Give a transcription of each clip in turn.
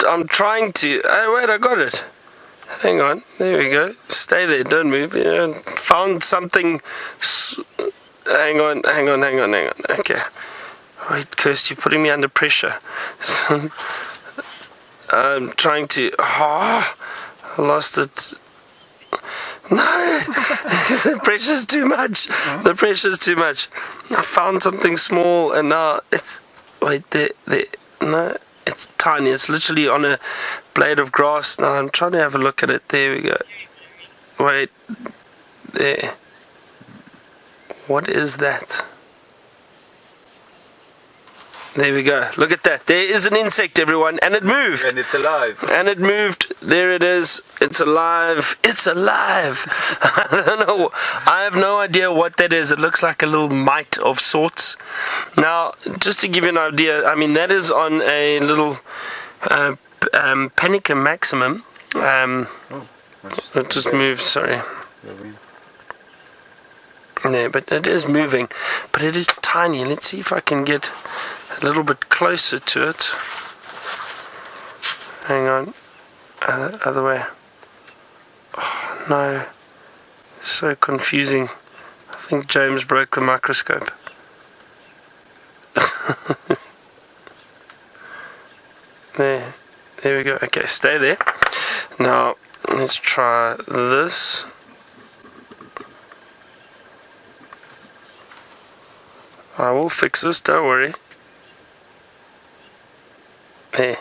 I'm trying to. Oh, wait, I got it. Hang on. There we go. Stay there. Don't move. Yeah, found something. Hang on. Okay. Wait, Kirst, you're putting me under pressure. I'm trying to. I lost it. No, the pressure's too much. The pressure's too much. I found something small, and now it's. Wait, there. No, it's tiny. It's literally on a blade of grass. Now I'm trying to have a look at it. There we go. Wait, there. What is that? There we go. Look at that. There is an insect, everyone, and it moved. And it's alive. And it moved. There it is. It's alive. It's alive. I don't know. I have no idea what that is. It looks like a little mite of sorts. Now, just to give you an idea, I mean, that is on a little Panicum maximum. It just moved, sorry. There, but it is moving. But it is tiny. Let's see if I can get a little bit closer to it. Hang on. Other way. Oh, no. So confusing. I think James broke the microscope. There we go. Okay, stay there. Now, let's try this. I will fix this, don't worry. There.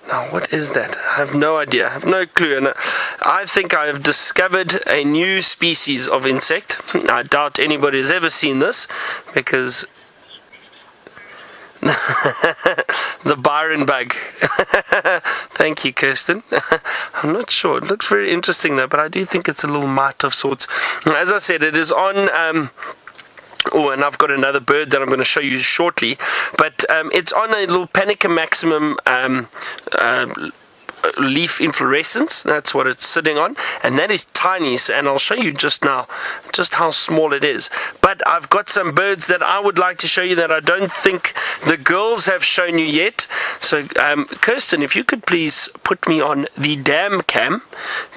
Now, what is that? I have no idea. I have no clue. And I think I have discovered a new species of insect. I doubt anybody has ever seen this, because the Byron bug. Thank you, Kirsten. I'm not sure. It looks very interesting though, but I do think it's a little mite of sorts. As I said, it is on and I've got another bird that I'm going to show you shortly, but it's on a little Panicum maximum leaf inflorescence. That's what it's sitting on, and that is tiny, and I'll show you just now just how small it is. But I've got some birds that I would like to show you that I don't think the girls have shown you yet. So Kirsten, if you could please put me on the dam cam,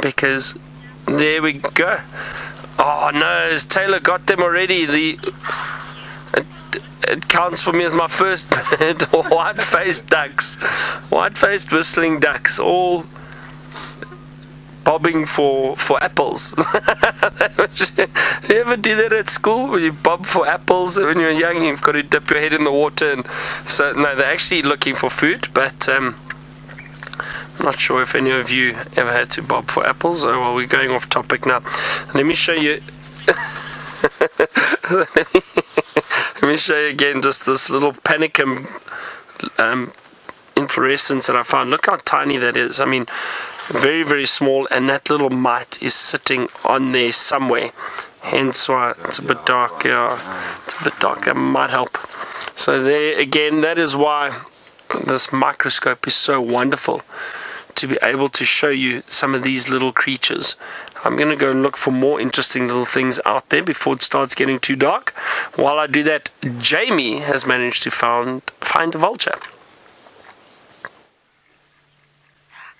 because there we go. Oh no, Taylor got them already. It counts for me as my first bird. White-faced ducks, white-faced whistling ducks, all bobbing for apples. Do you ever do that at school, where you bob for apples? When you're young, you've got to dip your head in the water, and so no, they're actually looking for food. But I'm not sure if any of you ever had to bob for apples. Oh well, we're going off topic now. Let me show you. Let me show you again just this little Panicum inflorescence that I found. Look how tiny that is. I mean, very, very small, and that little mite is sitting on there somewhere. Hence why it's a bit dark. Yeah, it's a bit dark. That might help. So there again, that is why this microscope is so wonderful, to be able to show you some of these little creatures. I'm going to go and look for more interesting little things out there before it starts getting too dark. While I do that, Jamie has managed to find a vulture.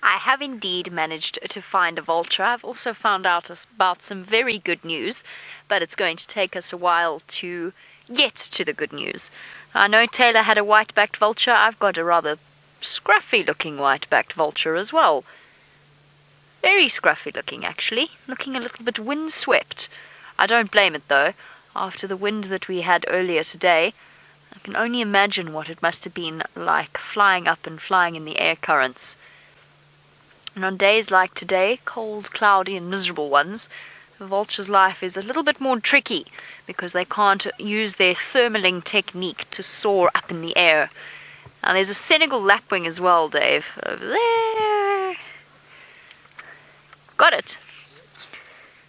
I have indeed managed to find a vulture. I've also found out about some very good news, but it's going to take us a while to get to the good news. I know Taylor had a white-backed vulture. I've got a rather scruffy-looking white-backed vulture as well. Very scruffy looking, actually. Looking a little bit windswept. I don't blame it, though. After the wind that we had earlier today, I can only imagine what it must have been like flying up and flying in the air currents. And on days like today, cold, cloudy and miserable ones, the vulture's life is a little bit more tricky, because they can't use their thermaling technique to soar up in the air. Now there's a Senegal lapwing as well, Dave, over there. Got it.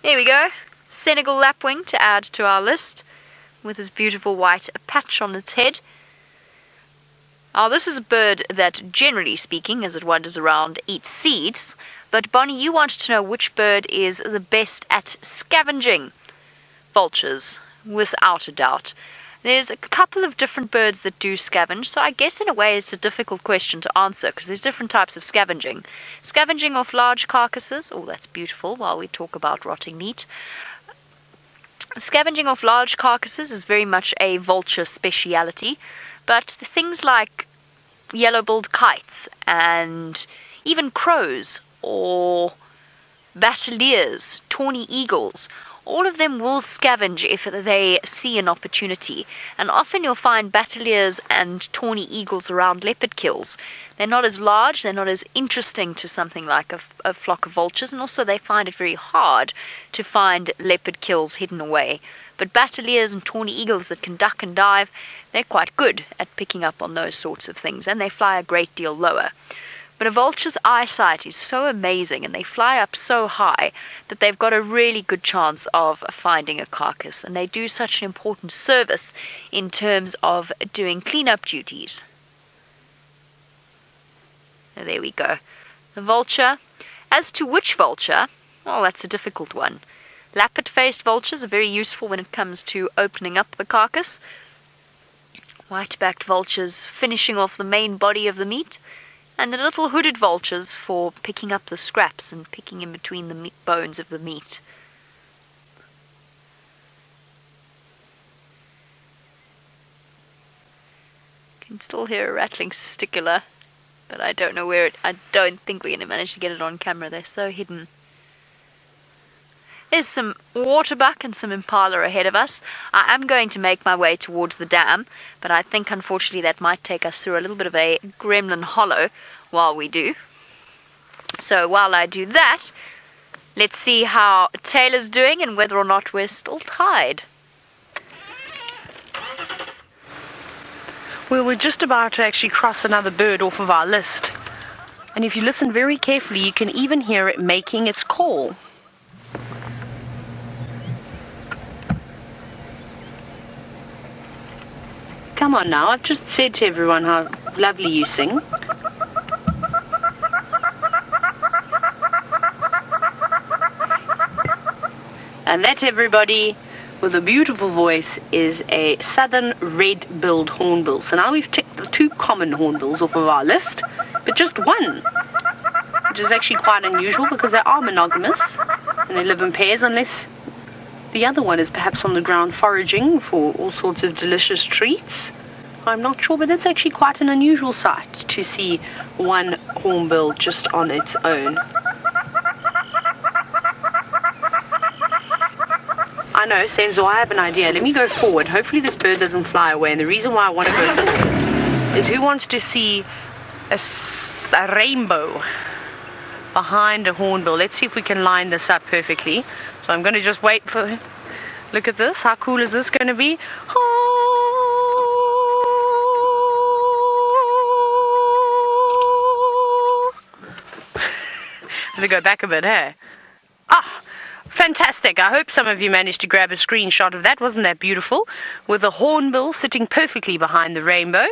There we go. Senegal lapwing to add to our list, with his beautiful white patch on its head. Now this is a bird that, generally speaking, as it wanders around, eats seeds. But Bonnie, you wanted to know which bird is the best at scavenging. Vultures, without a doubt. There's a couple of different birds that do scavenge, so I guess in a way it's a difficult question to answer because there's different types of scavenging. Scavenging off large carcasses, oh that's beautiful while we talk about rotting meat. Scavenging off large carcasses is very much a vulture speciality, but things like yellow-billed kites and even crows or bataliers, tawny eagles, all of them will scavenge if they see an opportunity. And often you'll find bataliers and tawny eagles around leopard kills. They're not as large, they're not as interesting to something like a flock of vultures, and also they find it very hard to find leopard kills hidden away. But bataliers and tawny eagles that can duck and dive, they're quite good at picking up on those sorts of things, and they fly a great deal lower. But a vulture's eyesight is so amazing and they fly up so high that they've got a really good chance of finding a carcass, and they do such an important service in terms of doing cleanup duties. Now, there we go. The vulture. As to which vulture, well, that's a difficult one. Lappet-faced vultures are very useful when it comes to opening up the carcass. White-backed vultures finishing off the main body of the meat. And the little hooded vultures for picking up the scraps and picking in between the bones of the meat. Can still hear a rattling stickler, but I don't know where I don't think we're going to manage to get it on camera. They're so hidden. There's some waterbuck and some impala ahead of us. I am going to make my way towards the dam, but I think unfortunately that might take us through a little bit of a gremlin hollow while we do. So while I do that, let's see how Taylor's doing and whether or not we're still tied. Well, we're just about to actually cross another bird off of our list. And if you listen very carefully, you can even hear it making its call. Come on now, I've just said to everyone how lovely you sing. And that, everybody, with a beautiful voice, is a southern red-billed hornbill. So now we've ticked the 2 common hornbills off of our list, but just one, which is actually quite unusual because they are monogamous and they live in pairs, unless the other one is perhaps on the ground foraging for all sorts of delicious treats. I'm not sure, but that's actually quite an unusual sight to see one hornbill just on its own. I know, Senzo, I have an idea. Let me go forward. Hopefully this bird doesn't fly away. And the reason why I want to go forward is who wants to see a rainbow behind a hornbill? Let's see if we can line this up perfectly. So I'm going to just wait for... Look at this. How cool is this going to be? Let me go back a bit, hey? Ah! Fantastic. I hope some of you managed to grab a screenshot of that. Wasn't that beautiful? With a hornbill sitting perfectly behind the rainbow.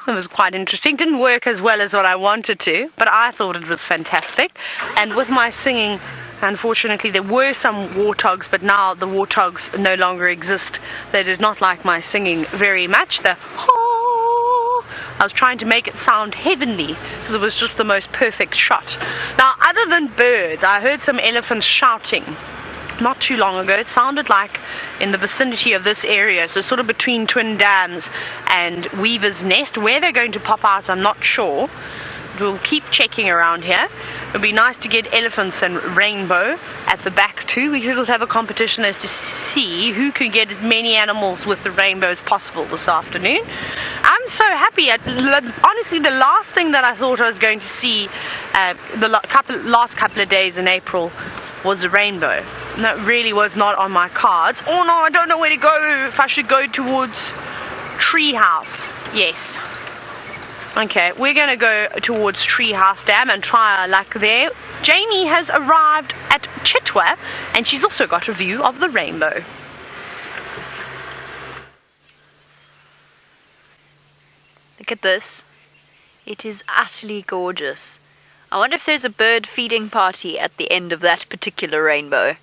It was quite interesting. Didn't work as well as what I wanted to, but I thought it was fantastic. And with my singing, unfortunately, there were some warthogs, but now the warthogs no longer exist. They did not like my singing very much. I was trying to make it sound heavenly because it was just the most perfect shot. Now, other than birds, I heard some elephants shouting not too long ago. It sounded like in the vicinity of this area, so sort of between Twin Dams and Weaver's Nest. Where they're going to pop out, I'm not sure. We'll keep checking around here. It would be nice to get elephants and rainbow at the back too. We should have a competition as to see who can get as many animals with the rainbow as possible this afternoon. I'm so happy. Honestly, the last thing that I thought I was going to see the last couple of days in April was a rainbow. And that really was not on my cards. Oh no, I don't know where to go. If I should go towards Treehouse. Yes. Okay, we're going to go towards Treehouse Dam and try our luck there. Jamie has arrived at Chitwa, and she's also got a view of the rainbow. Look at this. It is utterly gorgeous. I wonder if there's a bird feeding party at the end of that particular rainbow.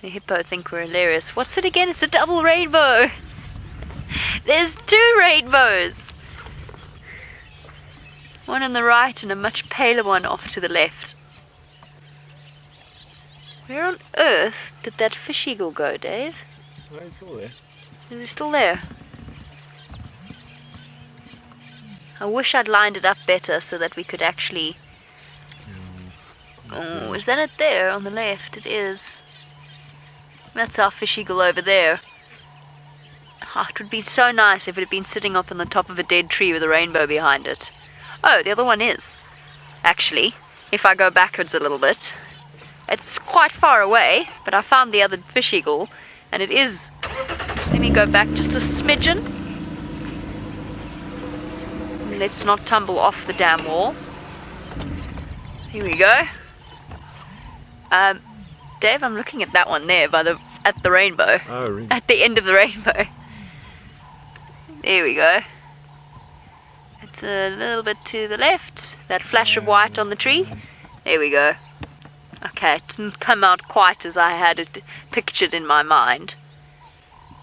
The hippo think we're hilarious. What's it again? It's a double rainbow. There's 2 rainbows. One on the right and a much paler one off to the left. Where on earth did that fish eagle go, Dave? Oh, he's still there. Is he still there? I wish I'd lined it up better so that we could actually... Oh, is that it there on the left? It is. That's our fish eagle over there. Oh, it would be so nice if it had been sitting up on the top of a dead tree with a rainbow behind it. Oh, the other one is. Actually, if I go backwards a little bit, it's quite far away, but I found the other fish eagle, and it is. Just let me go back just a smidgen. Let's not tumble off the damn wall. Here we go. Dave, I'm looking at that one there at the rainbow. Oh, really? At the end of the rainbow. There we go. It's a little bit to the left. That flash of white on the tree. There we go. Okay, it didn't come out quite as I had it pictured in my mind.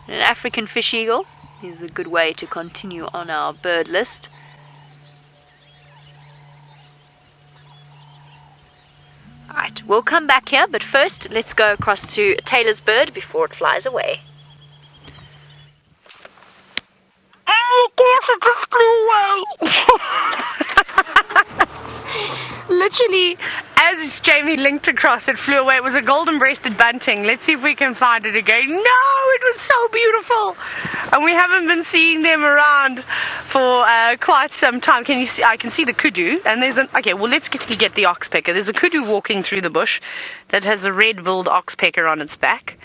An African fish eagle is a good way to continue on our bird list. Alright, we'll come back here, but first let's go across to Taylor's bird before it flies away. Oh gosh, it just flew away! Literally, as Jamie linked across, it flew away. It was a golden-breasted bunting. Let's see if we can find it again. No, it was so beautiful. And we haven't been seeing them around for quite some time. Can you see? I can see the kudu. And there's an... Okay, well, let's quickly get the oxpecker. There's a kudu walking through the bush that has a red-billed oxpecker on its back.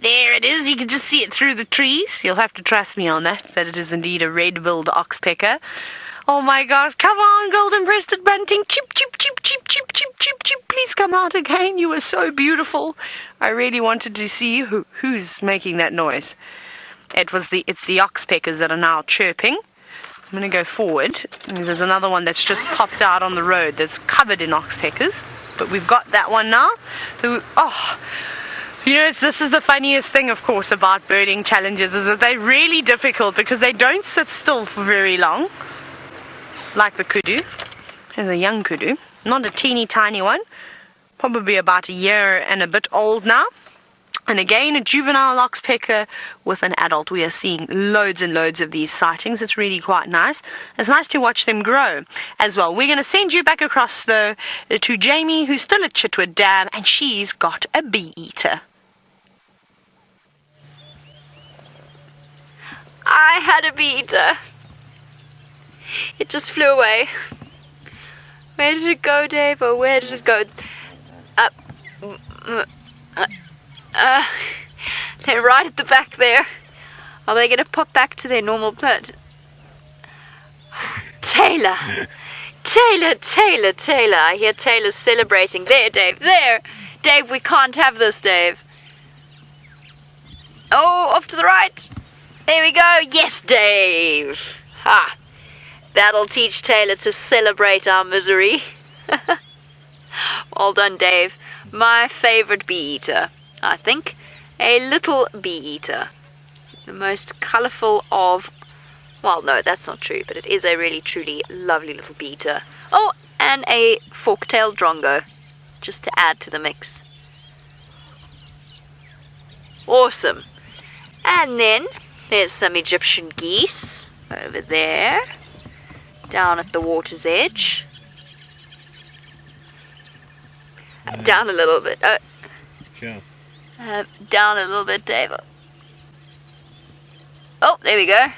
There it is. You can just see it through the trees. You'll have to trust me on that it is indeed a red-billed oxpecker. Oh my gosh, come on, golden-breasted bunting. Chip, chip, chip, chip, chip, chip, chip, chip. Please come out again. You are so beautiful. I really wanted to see who's making that noise. It's the oxpeckers that are now chirping. I'm going to go forward. There's another one that's just popped out on the road that's covered in oxpeckers. But we've got that one now. You know, this is the funniest thing, of course, about birding challenges, is that they're really difficult because they don't sit still for very long. Like the kudu. There's a young kudu. Not a teeny tiny one. Probably about a year and a bit old now. And again, a juvenile oxpecker with an adult. We are seeing loads and loads of these sightings. It's really quite nice. It's nice to watch them grow as well. We're going to send you back across to Jamie, who's still at Chitwa Dam, and she's got a bee eater. I had a bee eater. It just flew away. Where did it go, Dave? Or where did it go? They're right at the back there. Are they going to pop back to their normal plant? Taylor! Taylor, Taylor, Taylor. I hear Taylor celebrating. There, Dave, there! Dave, we can't have this, Dave. Oh, off to the right. There we go. Yes, Dave. Ha! That'll teach Taylor to celebrate our misery. Well done, Dave. My favorite bee eater, I think. A little bee eater. The most colourful of... Well, no, that's not true, but it is a really, truly lovely little bee eater. Oh, and a fork-tailed drongo, just to add to the mix. Awesome. And then there's some Egyptian geese over there, down at the water's edge. Down a little bit. Sure. Down a little bit, Dave. Oh, there we go.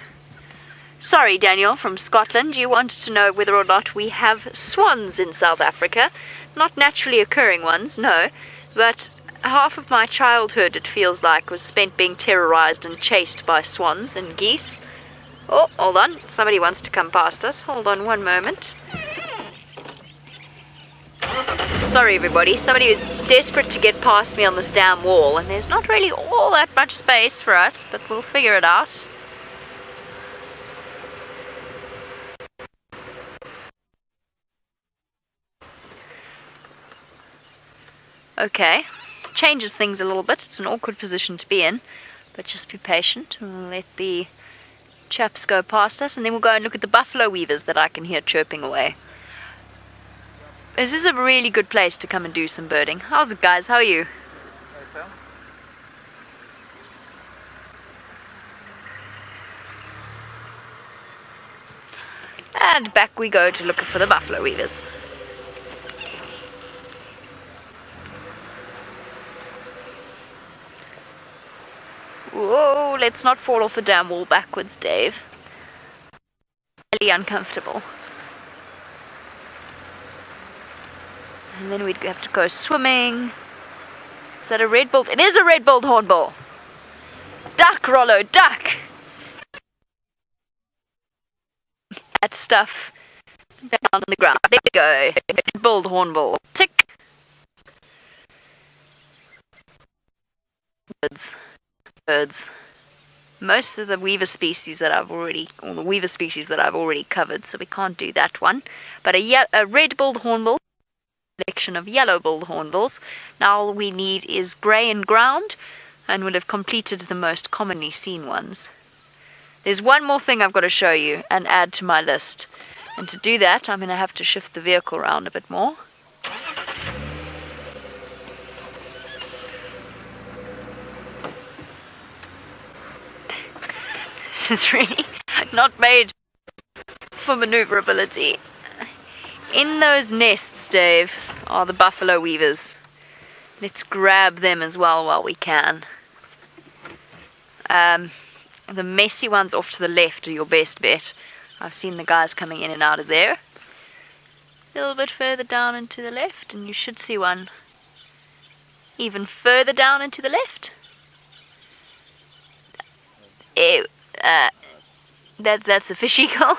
Sorry, Daniel from Scotland. You wanted to know whether or not we have swans in South Africa. Not naturally occurring ones, no. But half of my childhood, it feels like, was spent being terrorized and chased by swans and geese. Oh, hold on. Somebody wants to come past us. Hold on one moment. Sorry, everybody. Somebody is desperate to get past me on this damn wall, and there's not really all that much space for us, but we'll figure it out. Okay. changes things a little bit. It's an awkward position to be in, but just be patient. We'll let the chaps go past us, and then we'll go and look at the buffalo weavers that I can hear chirping away. This is a really good place to come and do some birding. How's it, guys? How are you? And back we go to look for the buffalo weavers. Whoa, let's not fall off the dam wall backwards, Dave. Really uncomfortable. And then we'd have to go swimming. Is that a red-billed? It is a red-billed hornbill! Duck, Rollo, duck! That stuff down on the ground. There we go. Red-billed hornbill. Tick! Birds. Most of the weaver species that I've already covered, so we can't do that one. But a red-billed hornbill, collection of yellow-billed hornbills. Now all we need is grey and ground, and we'll have completed the most commonly seen ones. There's one more thing I've got to show you and add to my list. And to do that, I'm going to have to shift the vehicle around a bit more. This is really not made for maneuverability. In those nests, Dave, are the buffalo weavers. Let's grab them as well while we can. The messy ones off to the left are your best bet. I've seen the guys coming in and out of there. A little bit further down and to the left, and you should see one even further down and to the left. Ew, that's a fish eagle.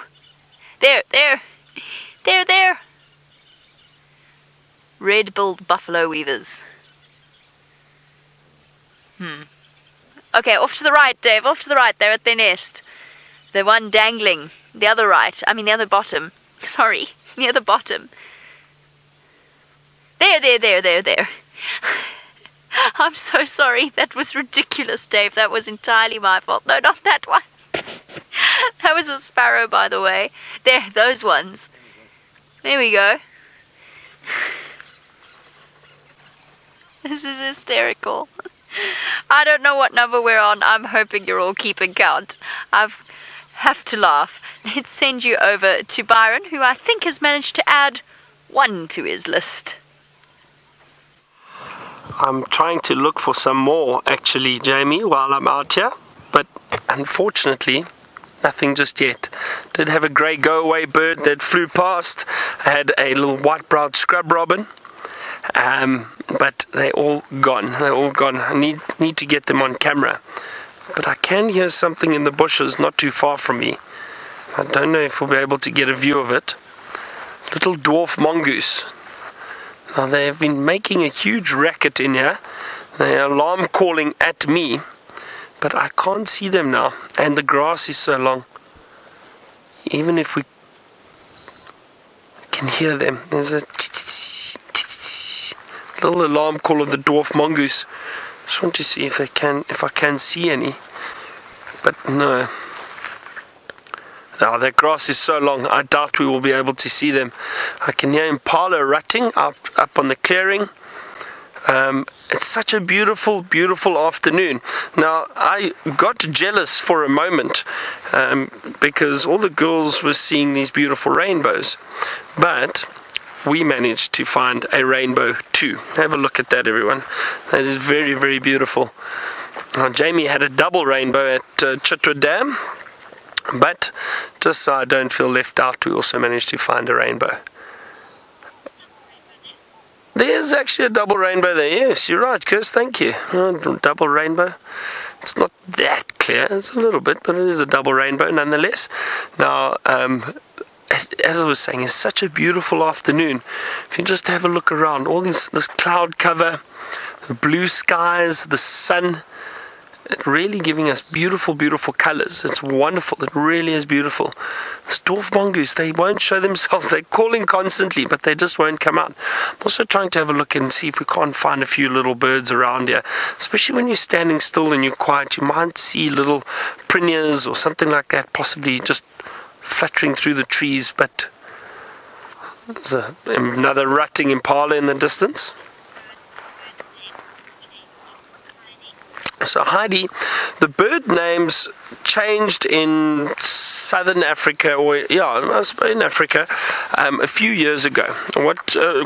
There. Red-billed buffalo weavers. Okay, off to the right, Dave, off to the right, they're at their nest. The one dangling, the other bottom. Sorry, the other bottom. There. I'm so sorry, that was ridiculous, Dave, that was entirely my fault. No, not that one. That was a sparrow, by the way. There, those ones. There we go. This is hysterical. I don't know what number we're on. I'm hoping you're all keeping count. I have to laugh. Let's send you over to Byron, who I think has managed to add one to his list. I'm trying to look for some more, actually, Jamie, while I'm out here. But unfortunately, nothing just yet. Did have a grey go-away bird that flew past. I had a little white-browed scrub robin. But they're all gone. I need to get them on camera. But I can hear something in the bushes not too far from me. I don't know if we'll be able to get a view of it. Little dwarf mongoose. Now they have been making a huge racket in here. They are alarm calling at me. But I can't see them now. And the grass is so long. Even if we can hear them. There's a little alarm call of the dwarf mongoose. Just want to see if I can see any, but no. Now that grass is so long, I doubt we will be able to see them. I can hear impala rutting up on the clearing. It's such a beautiful afternoon. Now I got jealous for a moment because all the girls were seeing these beautiful rainbows, but we managed to find a rainbow too. Have a look at that, everyone. That is very, very beautiful. Now, Jamie had a double rainbow at Chitwa Dam, but just so I don't feel left out, we also managed to find a rainbow. There's actually a double rainbow there. Yes, you're right, Chris. Thank you. Double rainbow. It's not that clear. It's a little bit, but it is a double rainbow nonetheless. Now, as I was saying, it's such a beautiful afternoon. If you just have a look around, all this cloud cover, the blue skies, the sun, It really giving us beautiful, beautiful colors. It's wonderful. It really is beautiful. This dwarf mongoose, they won't show themselves. They're calling constantly, but they just won't come out. I'm also trying to have a look and see if we can't find a few little birds around here. Especially when you're standing still and you're quiet, you might see little prinias or something like that, possibly just fluttering through the trees. But there's another rutting impala in the distance. So Heidi, the bird names changed in southern Africa, or in Africa, a few years ago.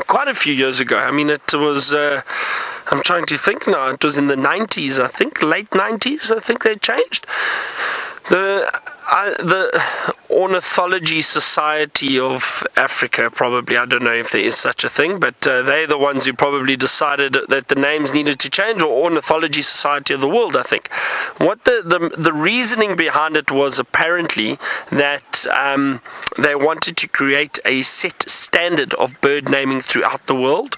Quite a few years ago. I mean, it was. I'm trying to think now. It was in the 90s, I think, late 90s. I think they changed. The Ornithology Society of Africa, probably, I don't know if there is such a thing, but they're the ones who probably decided that the names needed to change, or Ornithology Society of the World, I think. What the reasoning behind it was apparently that they wanted to create a set standard of bird naming throughout the world,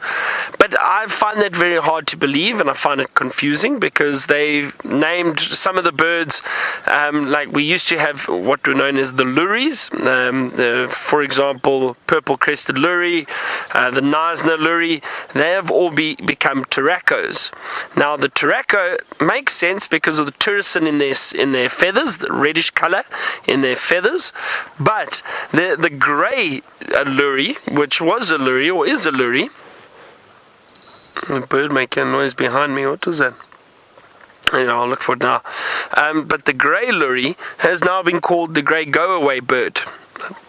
but I find that very hard to believe, and I find it confusing, because they named some of the birds, like we used to have what were known as the luries, for example, purple-crested lurie, the Knysna lurie. They have all become turacos. Now, the turaco makes sense because of the tyrosine in their feathers, the reddish color in their feathers. But the grey lurie, which was a lurie or is a lurie, a bird making a noise behind me. What was that? I'll look for it now. But the grey lurie has now been called the grey go-away bird.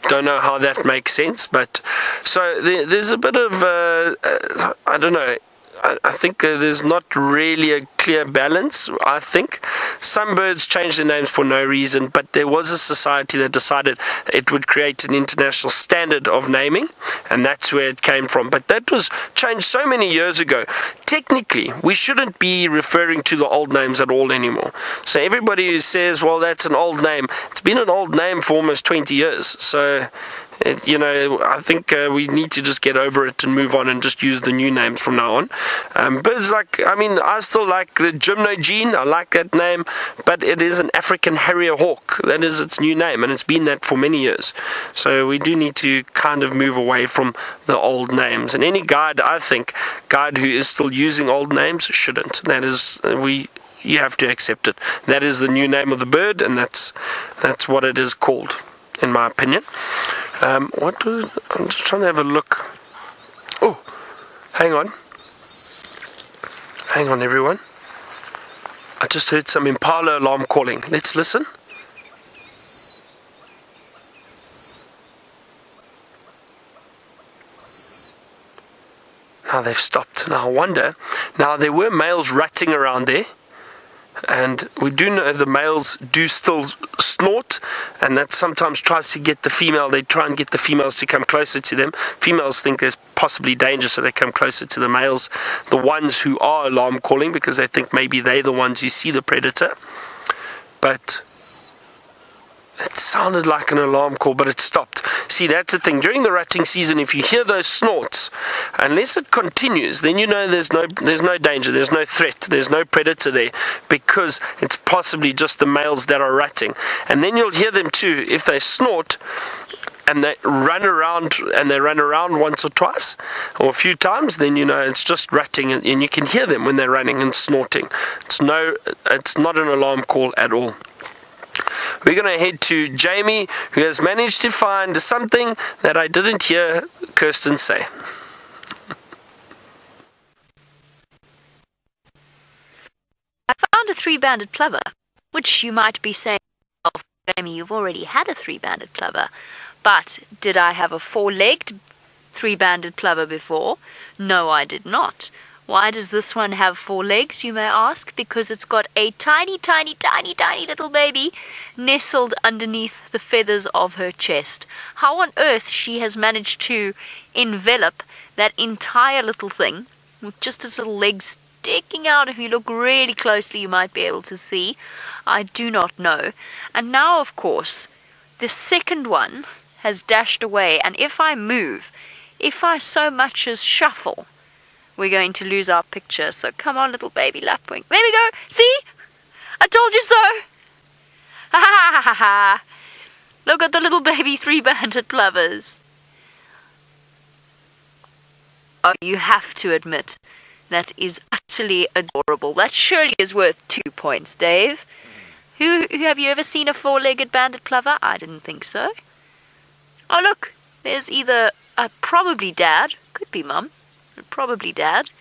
Don't know how that makes sense, but so there's a bit of I don't know. I think there's not really a clear balance. I think some birds change their names for no reason, but there was a society that decided it would create an international standard of naming, and that's where it came from. But that was changed so many years ago. Technically, we shouldn't be referring to the old names at all anymore. So everybody who says, well, that's an old name, it's been an old name for almost 20 years. So I think we need to just get over it and move on and just use the new names from now on. Birds I still like the Djuma. I like that name, but it is an African harrier hawk. That is its new name, and it's been that for many years. So we do need to kind of move away from the old names. And any guide who is still using old names shouldn't. That is, you have to accept it. That is the new name of the bird, and that's what it is called, in my opinion. I'm just trying to have a look. Oh, hang on, everyone. I just heard some impala alarm calling. Let's listen. Now they've stopped. Now I wonder. Now there were males ratting around there. And we do know the males do still snort, and that sometimes tries to get the female. They try and get the females to come closer to them. Females think there's possibly danger, so they come closer to the males, the ones who are alarm calling, because they think maybe they're the ones who see the predator. But it sounded like an alarm call, but it stopped. See, that's the thing. During the rutting season, if you hear those snorts, unless it continues, then you know there's no danger, there's no threat, there's no predator there, because it's possibly just the males that are rutting. And then you'll hear them too if they snort and they run around once or twice or a few times, then you know it's just rutting, and you can hear them when they're running and snorting. It's not an alarm call at all. We're going to head to Jamie, who has managed to find something that I didn't hear Kirsten say. I found a three-banded plover, which you might be saying, well, Jamie, you've already had a three-banded plover. But did I have a four-legged three-banded plover before? No, I did not. Why does this one have four legs, you may ask? Because it's got a tiny, tiny, tiny, tiny little baby nestled underneath the feathers of her chest. How on earth she has managed to envelop that entire little thing with just its little legs sticking out. If you look really closely, you might be able to see. I do not know. And now, of course, the second one has dashed away. And if I move, if I so much as shuffle, we're going to lose our picture. So come on, little baby lapwing. There we go. See? I told you so! Ha ha ha ha! Look at the little baby three-banded plovers. Oh, you have to admit, that is utterly adorable. That surely is worth 2 points, Dave. Who have you ever seen a four-legged banded plover? I didn't think so. Oh, look, there's either probably Dad, could be Mum, but probably Dad.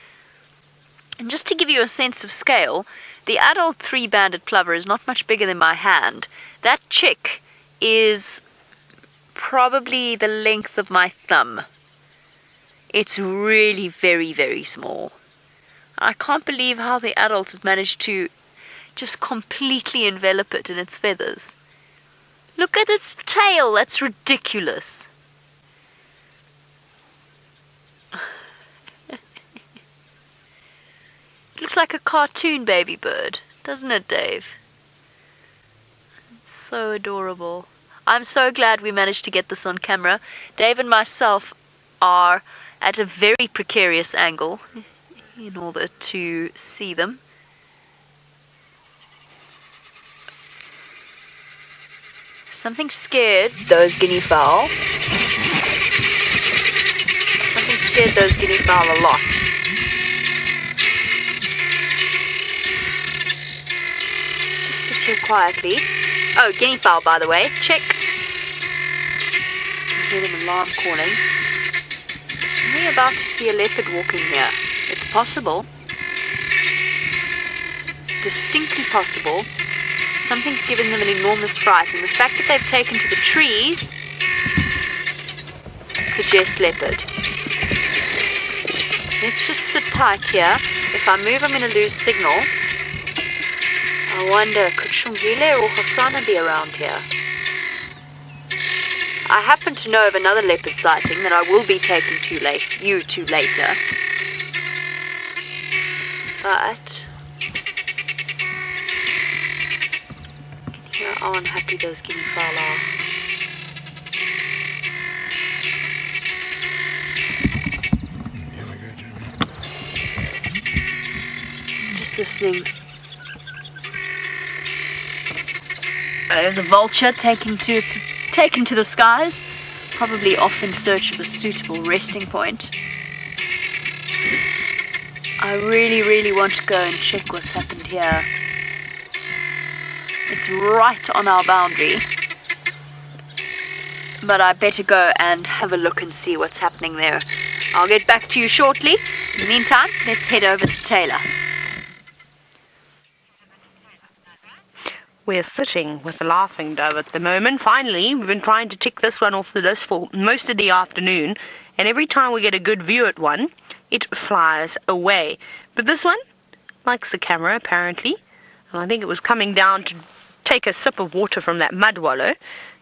And just to give you a sense of scale, the adult three-banded plover is not much bigger than my hand. That chick is probably the length of my thumb. It's really very, very small. I can't believe how the adult has managed to just completely envelop it in its feathers. Look at its tail, that's ridiculous. It looks like a cartoon baby bird, doesn't it, Dave? It's so adorable. I'm so glad we managed to get this on camera. Dave and myself are at a very precarious angle in order to see them. Something scared those guinea fowl. Something scared those guinea fowl a lot. Just sit here quietly. Oh, guinea fowl, by the way. Check. I hear an alarm calling. We're about to see a leopard walking here. It's possible. It's distinctly possible. Something's given them an enormous fright, and the fact that they've taken to the trees suggests leopard. Let's just sit tight here. If I move, I'm going to lose signal. I wonder, could Shongile or Hosanna be around here? I happen to know of another leopard sighting that I will be taking you to later. But here how unhappy those guinea fowl are. Here we go, Djuma. Just listening. There's a vulture taken to the skies, probably off in search of a suitable resting point. I really, really want to go and check what's happened here. It's right on our boundary, but I better go and have a look and see what's happening there. I'll get back to you shortly. In the meantime, let's head over to Taylor. We're sitting with the laughing dove at the moment. Finally, we've been trying to tick this one off the list for most of the afternoon, and every time we get a good view at one, it flies away. But this one likes the camera, apparently, and I think it was coming down to take a sip of water from that mud wallow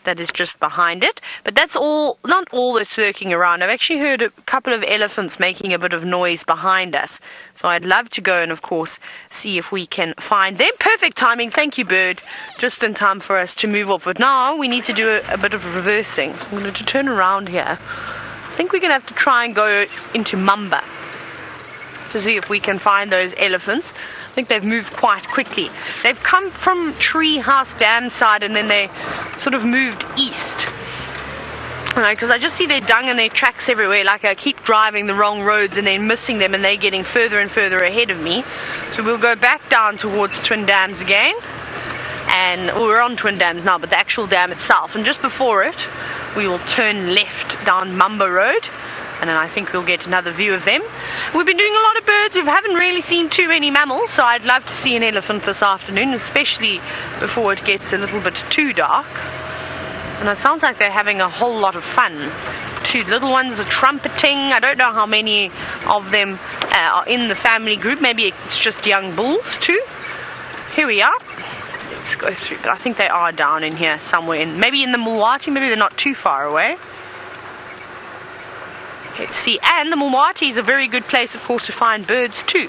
that is just behind it. But that's all, not all that's lurking around. I've actually heard a couple of elephants making a bit of noise behind us, so I'd love to go and, of course, see if we can find them. Perfect timing, thank you, bird. Just in time for us to move off. But now we need to do a bit of reversing. I'm going to turn around here. I think we're going to have to try and go into Mamba to see if we can find those elephants. I think they've moved quite quickly. They've come from Treehouse Dam side and then they sort of moved east. Because I just see their dung and their tracks everywhere. Like I keep driving the wrong roads and then missing them, and they're getting further and further ahead of me. So we'll go back down towards Twin Dams again. And we're on Twin Dams now, but the actual dam itself. And just before it, we will turn left down Mamba Road. And then I think we'll get another view of them. We've been doing a lot of birds. We haven't really seen too many mammals, so I'd love to see an elephant this afternoon, especially before it gets a little bit too dark. And it sounds like they're having a whole lot of fun. Two little ones are trumpeting. I don't know how many of them are in the family group. Maybe it's just young bulls too. Here we are. Let's go through. But I think they are down in here somewhere. Maybe in the Mulwati. Maybe they're not too far away. Let's see. And the Mulwati is a very good place, of course, to find birds too.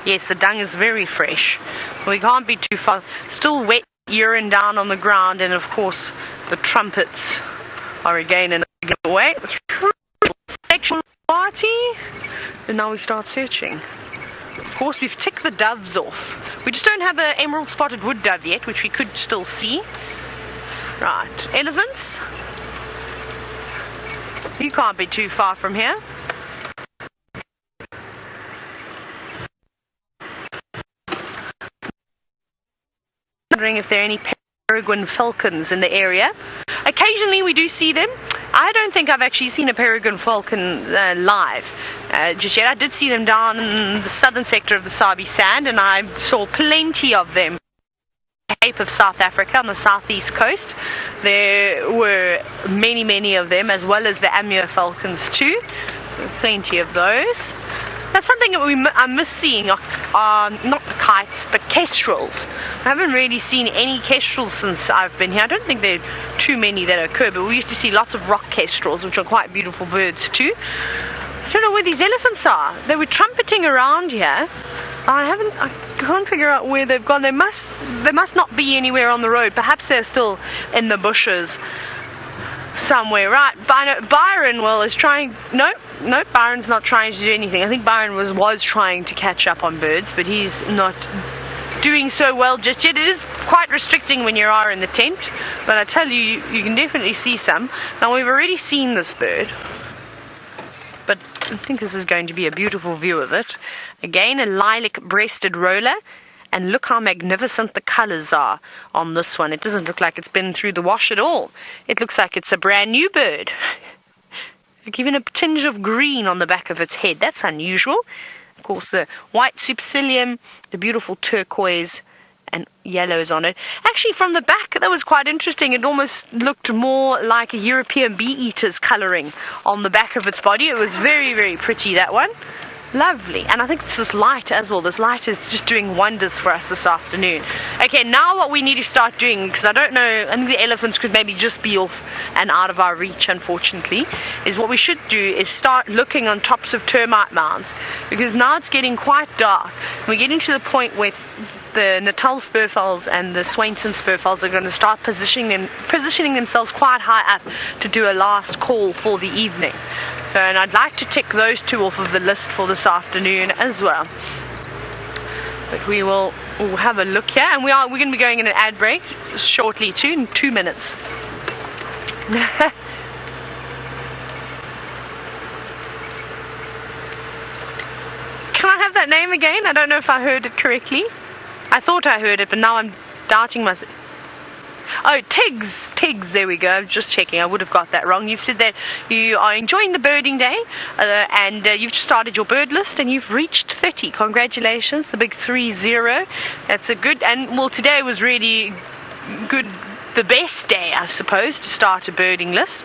Yes, the dung is very fresh. We can't be too far. Still wet urine down on the ground, and of course the trumpets are again in a giveaway. Section Mulwati. And now we start searching. Of course, we've ticked the doves off. We just don't have an emerald spotted wood dove yet, which we could still see. Right, elephants. You can't be too far from here. Wondering if there are any peregrine falcons in the area. Occasionally we do see them. I don't think I've actually seen a peregrine falcon live just yet. I did see them down in the southern sector of the Sabi Sand, and I saw plenty of them in the Cape of South Africa on the southeast coast. There were many of them, as well as the Amur falcons too. Plenty of those. That's something that I miss seeing, not kites, but kestrels. I haven't really seen any kestrels since I've been here. I don't think there are too many that occur, but we used to see lots of rock kestrels, which are quite beautiful birds too. I don't know where these elephants are. They were trumpeting around here. I can't figure out where they've gone. They must not be anywhere on the road. Perhaps they're still in the bushes somewhere. Right, Byron, well, is trying. No, Byron's not trying to do anything. I think Byron was trying to catch up on birds, but he's not doing so well just yet. It is quite restricting when you are in the tent, but I tell you, you can definitely see some. Now, we've already seen this bird, but I think this is going to be a beautiful view of it. Again, a lilac-breasted roller. And look how magnificent the colours are on this one. It doesn't look like it's been through the wash at all. It looks like it's a brand new bird. Like even a tinge of green on the back of its head. That's unusual. Of course, the white supercilium, the beautiful turquoise and yellows on it. Actually, from the back, that was quite interesting. It almost looked more like a European bee-eater's colouring on the back of its body. It was very pretty, that one. Lovely. And I think it's this light as well. This light is just doing wonders for us this afternoon. Okay, now what we need to start doing, because I don't know, I think the elephants could maybe just be off and out of our reach, unfortunately, is what we should do is start looking on tops of termite mounds, because now it's getting quite dark. We're getting to the point where the Natal spurfowls and the Swainson spurfowls are going to start positioning themselves quite high up to do a last call for the evening. So, and I'd like to tick those two off of the list for this afternoon as well. But we'll have a look here, and we're going to be going in an ad break shortly too, in 2 minutes. Can I have that name again? I don't know if I heard it correctly. I thought I heard it, but now I'm doubting myself. Oh, Tiggs, there we go. Just checking, I would have got that wrong. You've said that you are enjoying the birding day, and you've just started your bird list, and you've reached 30. Congratulations, the big 30. That's a good, and well, today was really good, the best day, I suppose, to start a birding list.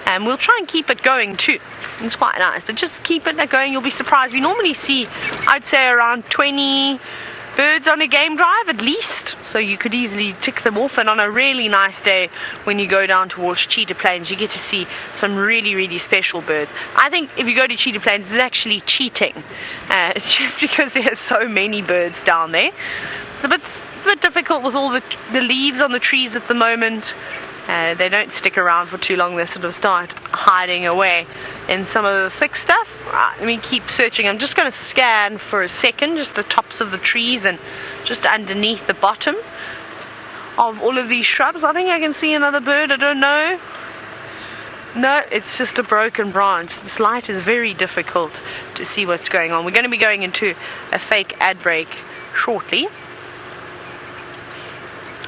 And we'll try and keep it going too. It's quite nice, but just keep it going. You'll be surprised. We normally see, I'd say, around 20 birds on a game drive at least, so you could easily tick them off. And on a really nice day when you go down towards Cheetah Plains, you get to see some really special birds. I think if you go to Cheetah Plains, it's actually cheating, just because there are so many birds down there. It's a bit difficult with all the leaves on the trees at the moment. They don't stick around for too long. They sort of start hiding away in some of the thick stuff. Right, let me keep searching. I'm just going to scan for a second, just the tops of the trees and just underneath the bottom of all of these shrubs. I think I can see another bird. I don't know. No, it's just a broken branch. This light is very difficult to see what's going on. We're going to be going into a fake ad break shortly.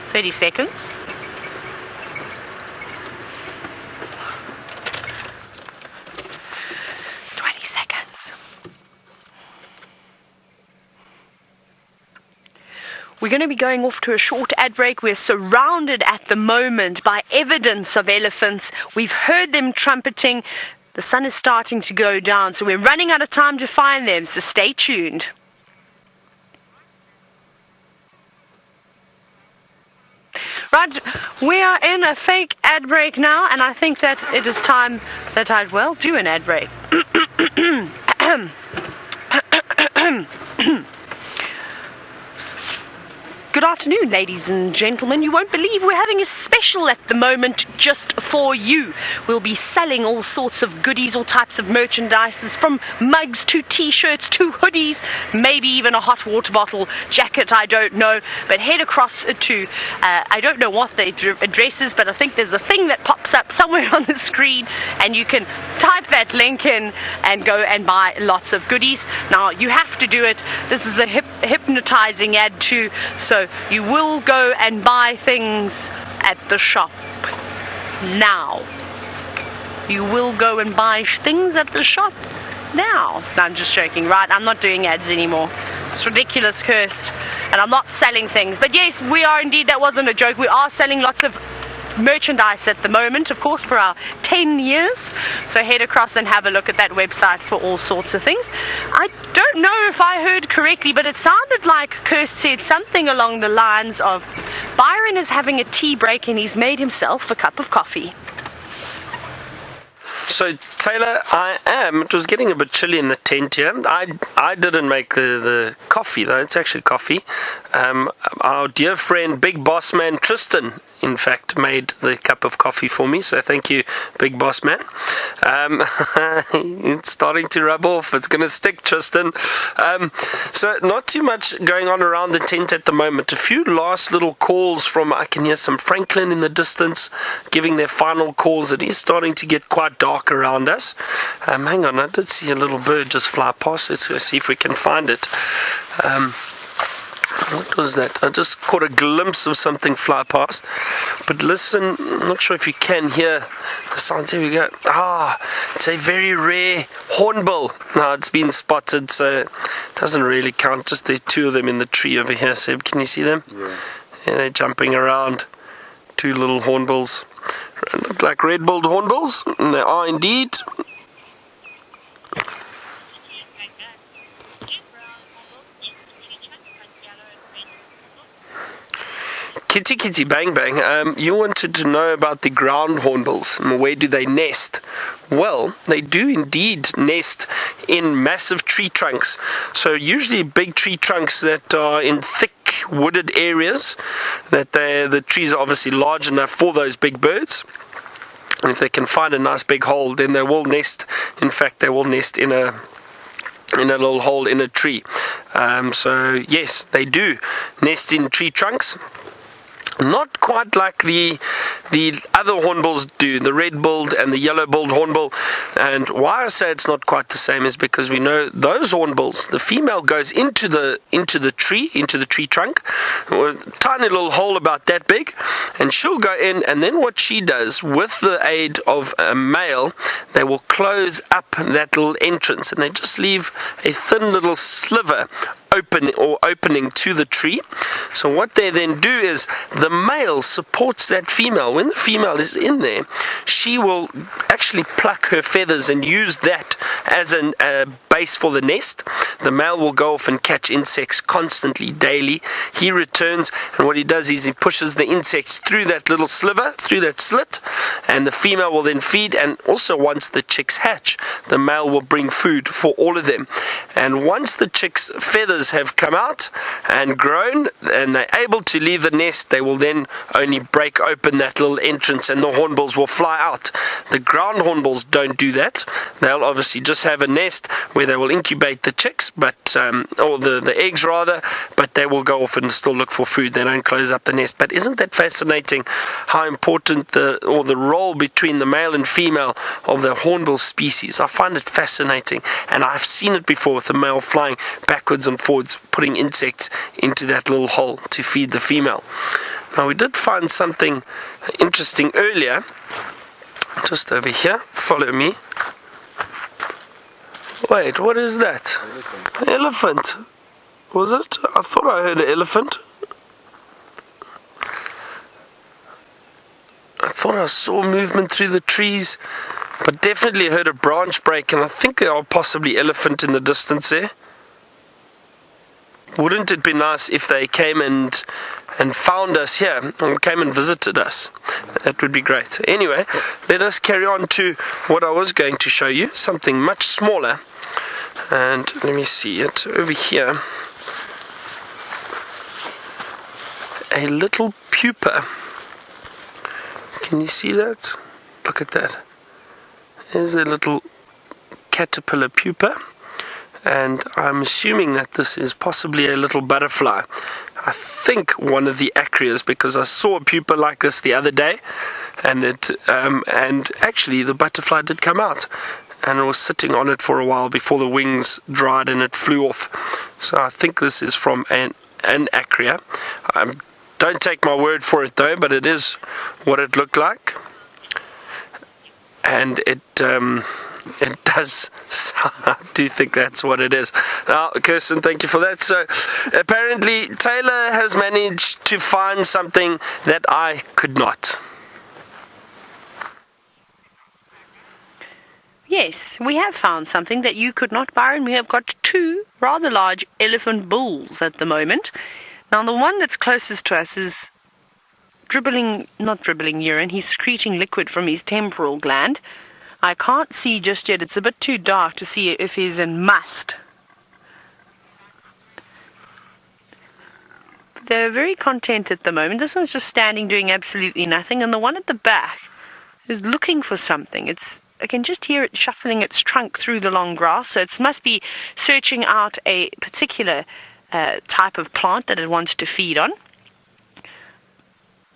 30 seconds. We're going to be going off to a short ad break. We're surrounded at the moment by evidence of elephants. We've heard them trumpeting. The sun is starting to go down, so we're running out of time to find them, so stay tuned. Right, we are in a fake ad break now, and I think that it is time that I'd, well, do an ad break. Good afternoon, ladies and gentlemen. You won't believe we're having a special at the moment just for you. We'll be selling all sorts of goodies, all types of merchandises, from mugs to t-shirts to hoodies, maybe even a hot water bottle, jacket, I don't know. But head across to, I don't know what the address is, but I think there's a thing that pops up somewhere on the screen, and you can type that link in and go and buy lots of goodies. Now, you have to do it. This is a hypnotizing ad too, so you will go and buy things at the shop now. You will go and buy things at the shop now. No, I'm just joking, right? I'm not doing ads anymore. It's ridiculous, cursed. And I'm not selling things. But yes, we are indeed, that wasn't a joke. We are selling lots of merchandise at the moment, of course, for our 10 years. So head across and have a look at that website for all sorts of things. I don't know if I heard correctly, but it sounded like Kirst said something along the lines of Byron is having a tea break and he's made himself a cup of coffee. So Taylor, I am. It was getting a bit chilly in the tent here. I didn't make the coffee though. It's actually coffee. Our dear friend, big boss man Tristan, in fact, made the cup of coffee for me. So thank you, big boss man. It's starting to rub off. It's going to stick, Tristan. So not too much going on around the tent at the moment. A few last little calls from, I can hear some Franklin in the distance giving their final calls. It is starting to get quite dark around us. Hang on, I did see a little bird just fly past. Let's go see if we can find it. What was that? I just caught a glimpse of something fly past. But listen, I'm not sure if you can hear the sounds. Here we go. It's a very rare hornbill. Now it's been spotted, so it doesn't really count. Just the two of them in the tree over here. Seb, can you see them? Yeah, they're jumping around. Two little hornbills. Look like red-billed hornbills, and they are indeed. Kitty kitty bang bang, you wanted to know about the ground hornbills. Where do they nest? Well, they do indeed nest in massive tree trunks. So usually big tree trunks that are in thick wooded areas, that the trees are obviously large enough for those big birds. And if they can find a nice big hole, then they will nest. In fact, they will nest in a little hole in a tree. So yes, they do nest in tree trunks. Not quite like the other hornbills do, the red-billed and the yellow-billed hornbill. And why I say it's not quite the same is because we know those hornbills, the female goes into the tree trunk, with a tiny little hole about that big, and she'll go in, and then what she does, with the aid of a male, they will close up that little entrance, and they just leave a thin little sliver opening to the tree. So what they then do is the male supports that female. When the female is in there, she will actually pluck her feathers and use that as a base for the nest. The male will go off and catch insects constantly, daily. He returns, and what he does is he pushes the insects through that little sliver, through that slit, and the female will then feed. And also once the chicks hatch, the male will bring food for all of them. And once the chicks' feathers have come out and grown and they're able to leave the nest, they will then only break open that little entrance and the hornbills will fly out. The ground hornbills don't do that. They'll obviously just have a nest where they will incubate the chicks, or the eggs rather, but they will go off and still look for food. They don't close up the nest. But isn't that fascinating how important the role between the male and female of the hornbill species? I find it fascinating, and I've seen it before with the male flying backwards and forwards, putting insects into that little hole to feed the female. Now we did find something interesting earlier, just over here. Follow me. Wait, what is that? Elephant. Was it? I thought I heard an elephant. I thought I saw movement through the trees, but definitely heard a branch break, and I think there are possibly elephant in the distance there. Wouldn't it be nice if they came and found us here and came and visited us? That would be great. Anyway, let us carry on to what I was going to show you, something much smaller. And let me see it over here. a little pupa. Can you see that? Look at that. There's a little caterpillar pupa, and I'm assuming that this is possibly a little butterfly. I think one of the acrias, because I saw a pupa like this the other day, and and actually the butterfly did come out, and it was sitting on it for a while before the wings dried and it flew off. So I think this is from an acria. Don't take my word for it though, but it is what it looked like, and it does. I do think that's what it is. Now, Kirsten, thank you for that. So, apparently, Taylor has managed to find something that I could not. Yes, we have found something that you could not, Byron. We have got 2 rather large elephant bulls at the moment. Now, the one that's closest to us is not dribbling urine. He's secreting liquid from his temporal gland. I can't see just yet. It's a bit too dark to see if he's in Musth. They're very content at the moment. This one's just standing doing absolutely nothing, and the one at the back is looking for something. I can just hear it shuffling its trunk through the long grass, so it must be searching out a particular type of plant that it wants to feed on.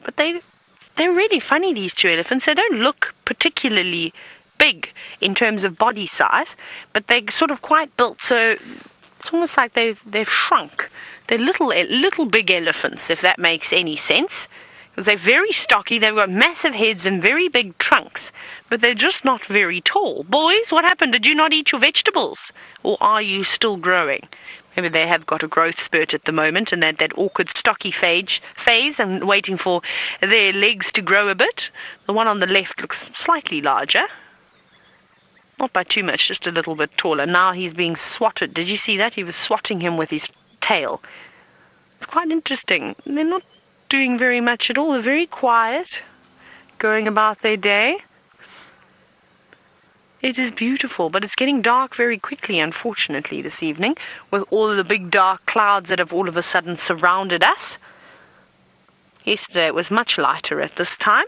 But they're really funny, these 2 elephants. They don't look particularly big in terms of body size, but they're sort of quite built, so it's almost like they've shrunk. They're little big elephants, if that makes any sense, because they're very stocky. They've got massive heads and very big trunks, but they're just not very tall. Boys, what happened? Did you not eat your vegetables, or are you still growing? Maybe they have got a growth spurt at the moment, and that awkward stocky phase and waiting for their legs to grow a bit. The one on the left looks slightly larger. Not by too much, just a little bit taller. Now he's being swatted. Did you see that? He was swatting him with his tail. It's quite interesting. They're not doing very much at all. They're very quiet, going about their day. It is beautiful, but it's getting dark very quickly, unfortunately, this evening, with all of the big dark clouds that have all of a sudden surrounded us. Yesterday it was much lighter at this time.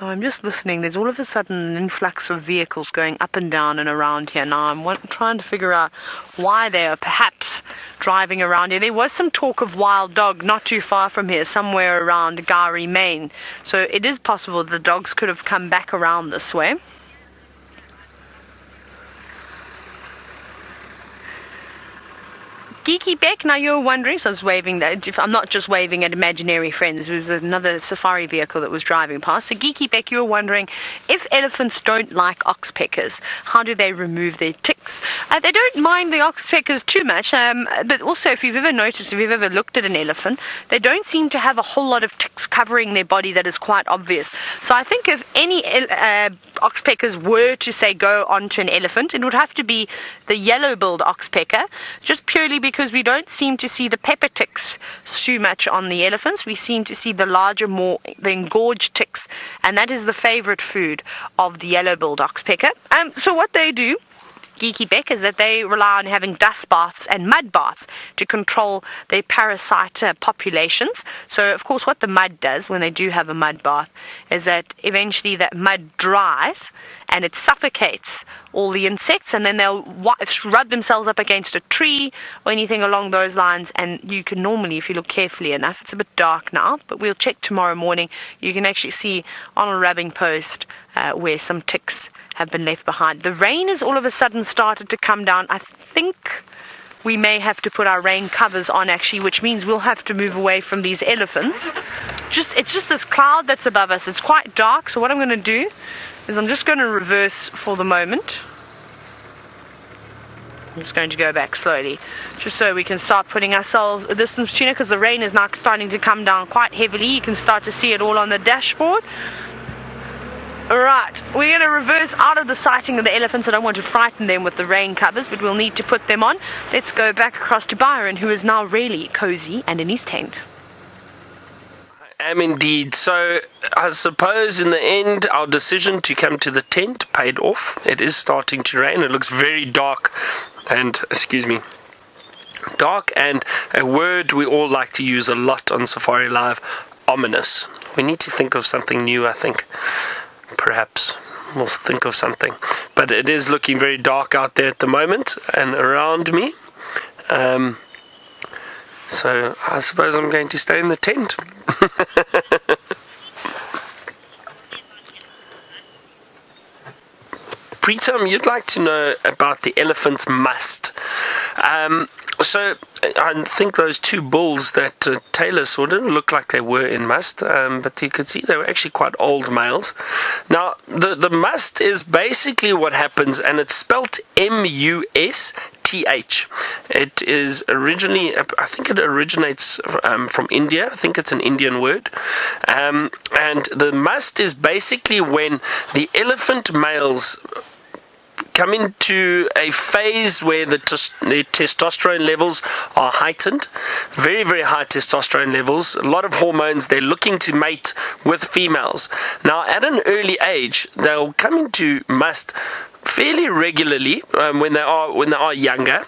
Now I'm just listening. There's all of a sudden an influx of vehicles going up and down and around here. Now I'm trying to figure out why they are perhaps driving around here. There was some talk of wild dog not too far from here, somewhere around Gowrie, Maine. So it is possible the dogs could have come back around this way. Geeky Beck, now you're wondering, so I was waving that. If I'm not just waving at imaginary friends, there was another safari vehicle that was driving past. So Geeky Beck, you're wondering, if elephants don't like oxpeckers, how do they remove their ticks? They don't mind the oxpeckers too much, but also if you've ever noticed, if you've ever looked at an elephant, they don't seem to have a whole lot of ticks covering their body that is quite obvious. So I think if any oxpeckers were to, say, go onto an elephant, it would have to be the yellow-billed oxpecker, just purely because we don't seem to see the pepper ticks too much on the elephants. We seem to see the larger, the engorged ticks, and that is the favorite food of the yellow-billed oxpecker. So what they do, Geeky Beck, is that they rely on having dust baths and mud baths to control their parasite populations. So, of course, what the mud does when they do have a mud bath is that eventually that mud dries and it suffocates all the insects, and then they'll rub themselves up against a tree or anything along those lines, and you can normally, if you look carefully enough, it's a bit dark now, but we'll check tomorrow morning, you can actually see on a rubbing post where some ticks have been left behind. The rain has all of a sudden started to come down. I think we may have to put our rain covers on, actually, which means we'll have to move away from these elephants. It's just this cloud that's above us. It's quite dark, so what I'm going to do is I'm just going to reverse for the moment. I'm just going to go back slowly, just so we can start putting ourselves a distance between it, because the rain is now starting to come down quite heavily. You can start to see it all on the dashboard. Alright, we're going to reverse out of the sighting of the elephants. I don't want to frighten them with the rain covers, but we'll need to put them on. Let's go back across to Byron, who is now really cozy and in his tent. I am indeed. So I suppose in the end our decision to come to the tent paid off. It is starting to rain. It looks very dark and, excuse me, Dark, and a word we all like to use a lot on Safari Live, ominous. We need to think of something new, I think. Perhaps we'll think of something. But it is looking very dark out there at the moment and around me. So I suppose I'm going to stay in the tent. Preetam, you'd like to know about the elephant's musth. So I think those two bulls that Taylor saw didn't look like they were in musth, but you could see they were actually quite old males. Now, the musth is basically what happens, and it's spelt M-U-S-T-H. It is originally, I think it originates from India. I think it's an Indian word. And the musth is basically when the elephant males come into a phase where the testosterone levels are heightened, very, very high testosterone levels, a lot of hormones. They're looking to mate with females. Now, at an early age, they'll come into musth fairly regularly when they are younger.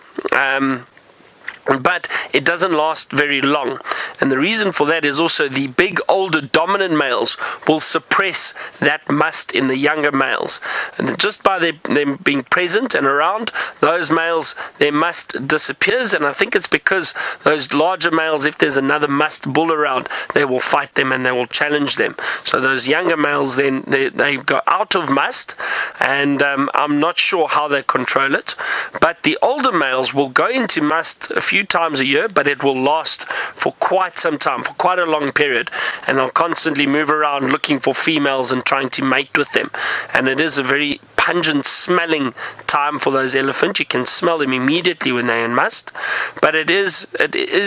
But it doesn't last very long, and the reason for that is also the big older dominant males will suppress that musth in the younger males, and just by them being present and around those males, their musth disappears. And I think it's because those larger males, if there's another musth bull around, they will fight them and they will challenge them. So those younger males then they go out of musth, and I'm not sure how they control it, but the older males will go into musth a few times a year, but it will last for quite some time, for quite a long period, and they'll constantly move around looking for females and trying to mate with them. And it is a very pungent smelling time for those elephants. You can smell them immediately when they're in musth, but it is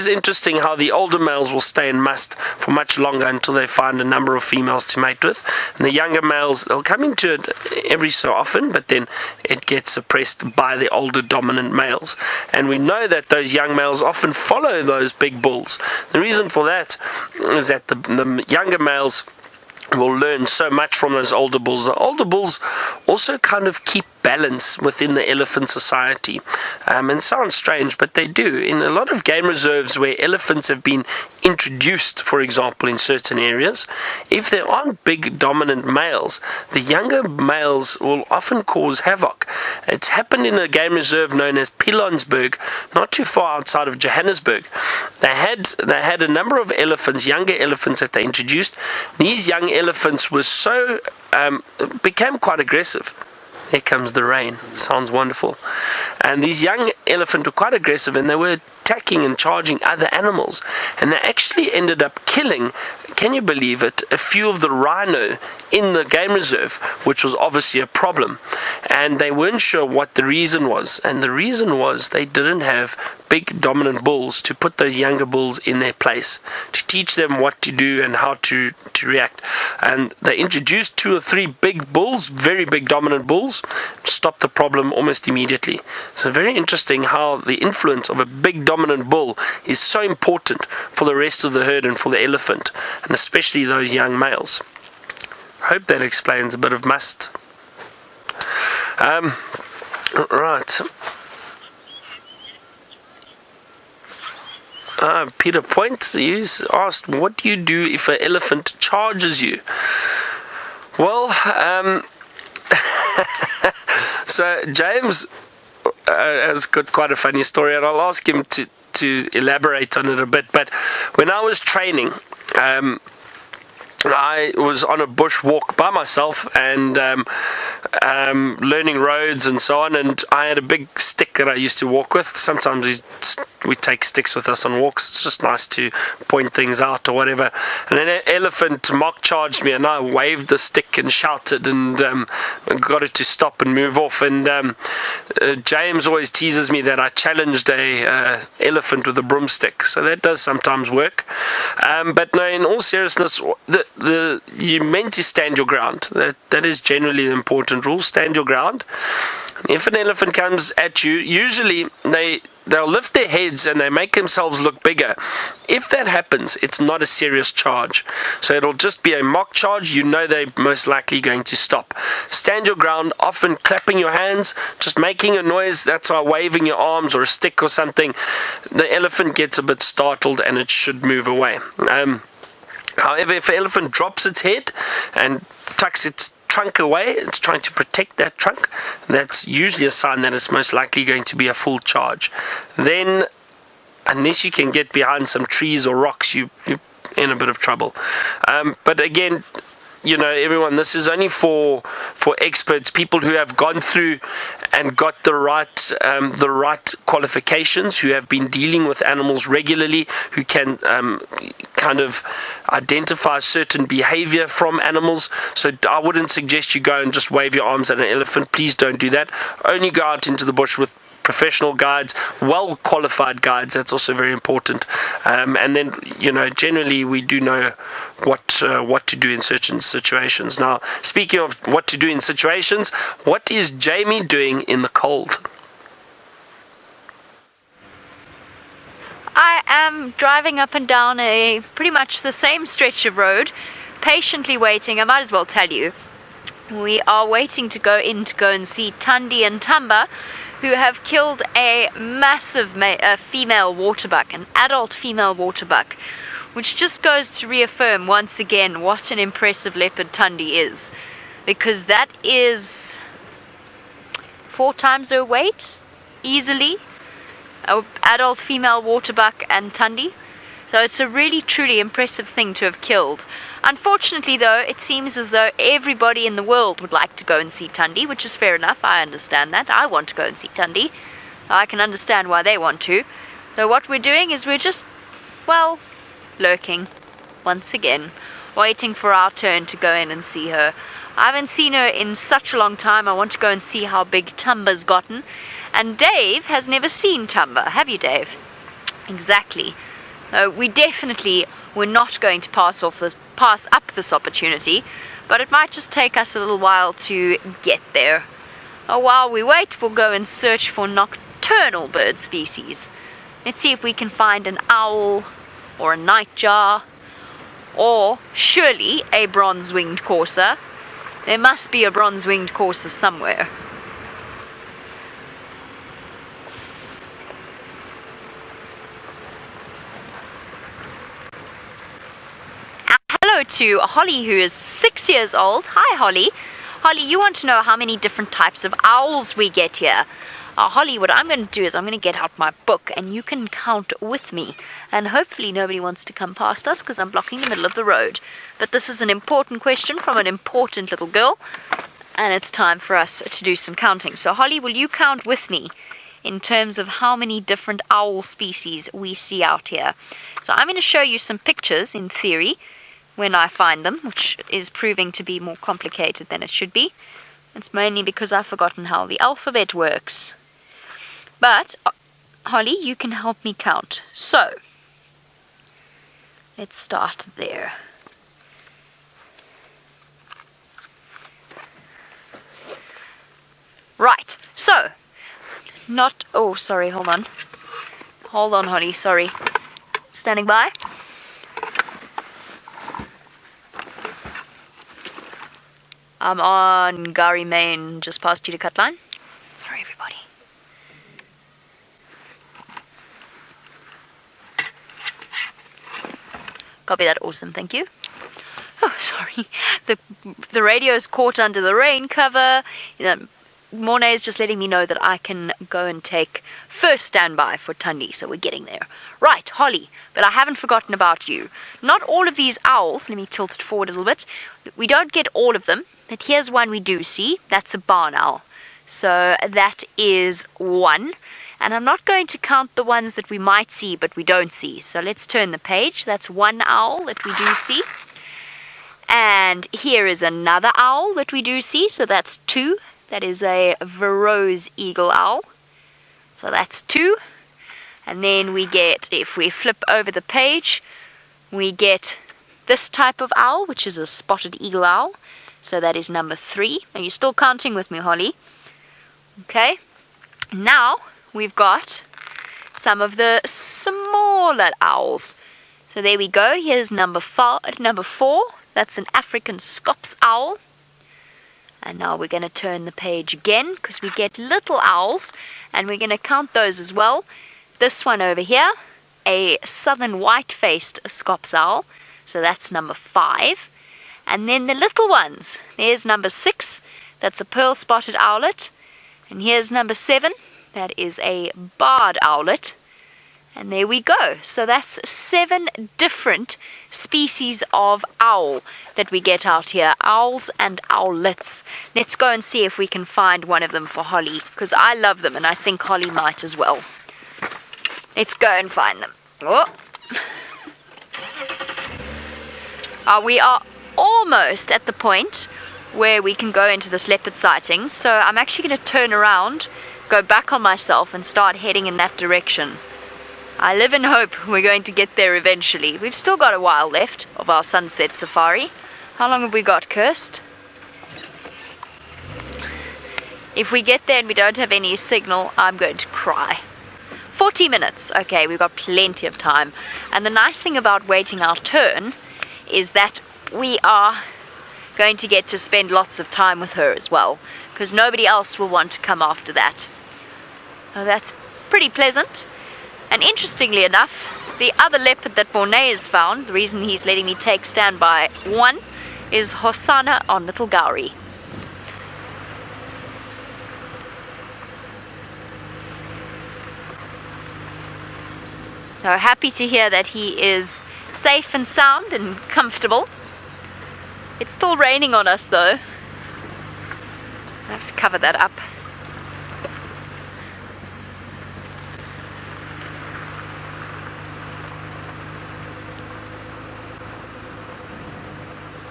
interesting how the older males will stay in musth for much longer until they find a number of females to mate with, and the younger males, they'll come into it every so often, but then it gets suppressed by the older dominant males. And we know that those young males often follow those big bulls. The reason for that is that the younger males will learn so much from those older bulls. The older bulls also kind of keep balance within the elephant society. And it sounds strange, but they do. In a lot of game reserves where elephants have been introduced, for example, in certain areas, if there aren't big dominant males, the younger males will often cause havoc. It's happened in a game reserve known as Pilanesberg, not too far outside of Johannesburg. They had a number of elephants, younger elephants that they introduced. These young elephants were became quite aggressive. Here comes the rain. Sounds wonderful. And these young elephants were quite aggressive, and they were attacking and charging other animals. And they actually ended up killing, can you believe it, a few of the rhino in the game reserve, which was obviously a problem. And they weren't sure what the reason was. And the reason was they didn't have big dominant bulls to put those younger bulls in their place, to teach them what to do and how to react. And they introduced 2 or 3 big bulls, very big dominant bulls, stopped the problem almost immediately. So very interesting how the influence of a big dominant bull is so important for the rest of the herd and for the elephant, and especially those young males. I hope that explains a bit of musth. Right. Peter Point, he's asked, what do you do if an elephant charges you? Well, so James has got quite a funny story, and I'll ask him to elaborate on it a bit. But when I was training, I was on a bush walk by myself and learning roads and so on, and I had a big stick that I used to walk with. Sometimes we take sticks with us on walks. It's just nice to point things out or whatever. And then an elephant mock charged me, and I waved the stick and shouted and got it to stop and move off. And James always teases me that I challenged a elephant with a broomstick, so that does sometimes work. But no, in all seriousness, you're meant to stand your ground. That is generally the important rule. Stand your ground. If an elephant comes at you, usually they'll lift their heads and they make themselves look bigger. If that happens, it's not a serious charge. So it'll just be a mock charge. You know they're most likely going to stop. Stand your ground, often clapping your hands, just making a noise. That's why waving your arms or a stick or something. The elephant gets a bit startled and it should move away. However, if an elephant drops its head and tucks its trunk away, it's trying to protect that trunk, that's usually a sign that it's most likely going to be a full charge. Then, unless you can get behind some trees or rocks, you're in a bit of trouble. But again, you know, everyone, this is only for experts, people who have gone through and got the right qualifications, who have been dealing with animals regularly, who can kind of identify certain behavior from animals. So I wouldn't suggest you go and just wave your arms at an elephant. Please don't do that. Only go out into the bush with professional guides, well qualified guides. That's also very important. And then, you know, generally we do know what to do in certain situations. Now, speaking of what to do in situations, what is Jamie doing in the cold? I am driving up and down pretty much the same stretch of road, patiently waiting. I might as well tell you, we are waiting to go and see Thandi and Thamba, who have killed a massive female waterbuck, an adult female waterbuck, which just goes to reaffirm once again what an impressive leopard Thandi is, because that is 4 times her weight, easily, an adult female waterbuck and Thandi. So it's a really truly impressive thing to have killed. Unfortunately, though, it seems as though everybody in the world would like to go and see Thandi, which is fair enough. I understand that. I want to go and see Thandi. I can understand why they want to. So what we're doing is we're just, well, lurking once again, waiting for our turn to go in and see her. I haven't seen her in such a long time. I want to go and see how big Thamba's gotten. And Dave has never seen Thamba. Have you, Dave? Exactly. We're not going to pass up this opportunity, but it might just take us a little while to get there. While we wait, we'll go and search for nocturnal bird species. Let's see if we can find an owl or a nightjar, or surely a bronze-winged courser. There must be a bronze-winged courser somewhere. Hello to Holly, who is 6 years old. Hi, Holly. Holly, you want to know how many different types of owls we get here. Holly, what I'm going to do is I'm going to get out my book and you can count with me. And hopefully nobody wants to come past us because I'm blocking the middle of the road. But this is an important question from an important little girl. And it's time for us to do some counting. So, Holly, will you count with me in terms of how many different owl species we see out here? So I'm going to show you some pictures in theory when I find them, which is proving to be more complicated than it should be. It's mainly because I've forgotten how the alphabet works. But, Holly, you can help me count. So, let's start there. Right, so, hold on. Hold on, Holly, sorry. Standing by. I'm on Gari Main, just past Cheetah cut line. Sorry, everybody. Copy that, awesome, thank you. Oh, sorry. The radio's caught under the rain cover. Mornay is just letting me know that I can go and take first standby for Thandi, so we're getting there. Right, Holly, but I haven't forgotten about you. Not all of these owls, let me tilt it forward a little bit. We don't get all of them. But here's one we do see. That's a barn owl. So that is 1. And I'm not going to count the ones that we might see but we don't see. So let's turn the page. That's 1 owl that we do see. And here is another owl that we do see. So that's 2. That is a Verreaux's eagle owl. So that's 2. And then we get, if we flip over the page, we get this type of owl, which is a spotted eagle owl. So that is number 3. Are you still counting with me, Holly? Okay, now we've got some of the smaller owls. So there we go. Here's number 4. That's an African scops owl. And now we're going to turn the page again because we get little owls, and we're going to count those as well. This one over here, a southern white-faced scops owl. So that's number 5. And then the little ones. There's number 6. That's a pearl-spotted owlet. And here's number 7. That is a barred owlet. And there we go. So that's 7 different species of owl that we get out here. Owls and owlets. Let's go and see if we can find one of them for Holly, because I love them and I think Holly might as well. Let's go and find them. Oh. We are almost at the point where we can go into this leopard sighting. So I'm actually going to turn around, go back on myself and start heading in that direction. I live in hope we're going to get there eventually. We've still got a while left of our sunset safari. How long have we got, Kirst? If we get there and we don't have any signal, I'm going to cry. 40 minutes. Okay, we've got plenty of time. And the nice thing about waiting our turn is that we are going to get to spend lots of time with her as well, because nobody else will want to come after that. Oh, that's pretty pleasant. And interestingly enough, the other leopard that Mornay has found, the reason he's letting me take standby 1, is Hosanna on Little Gowrie. So happy to hear that he is safe and sound and comfortable. It's still raining on us though. I have to cover that up.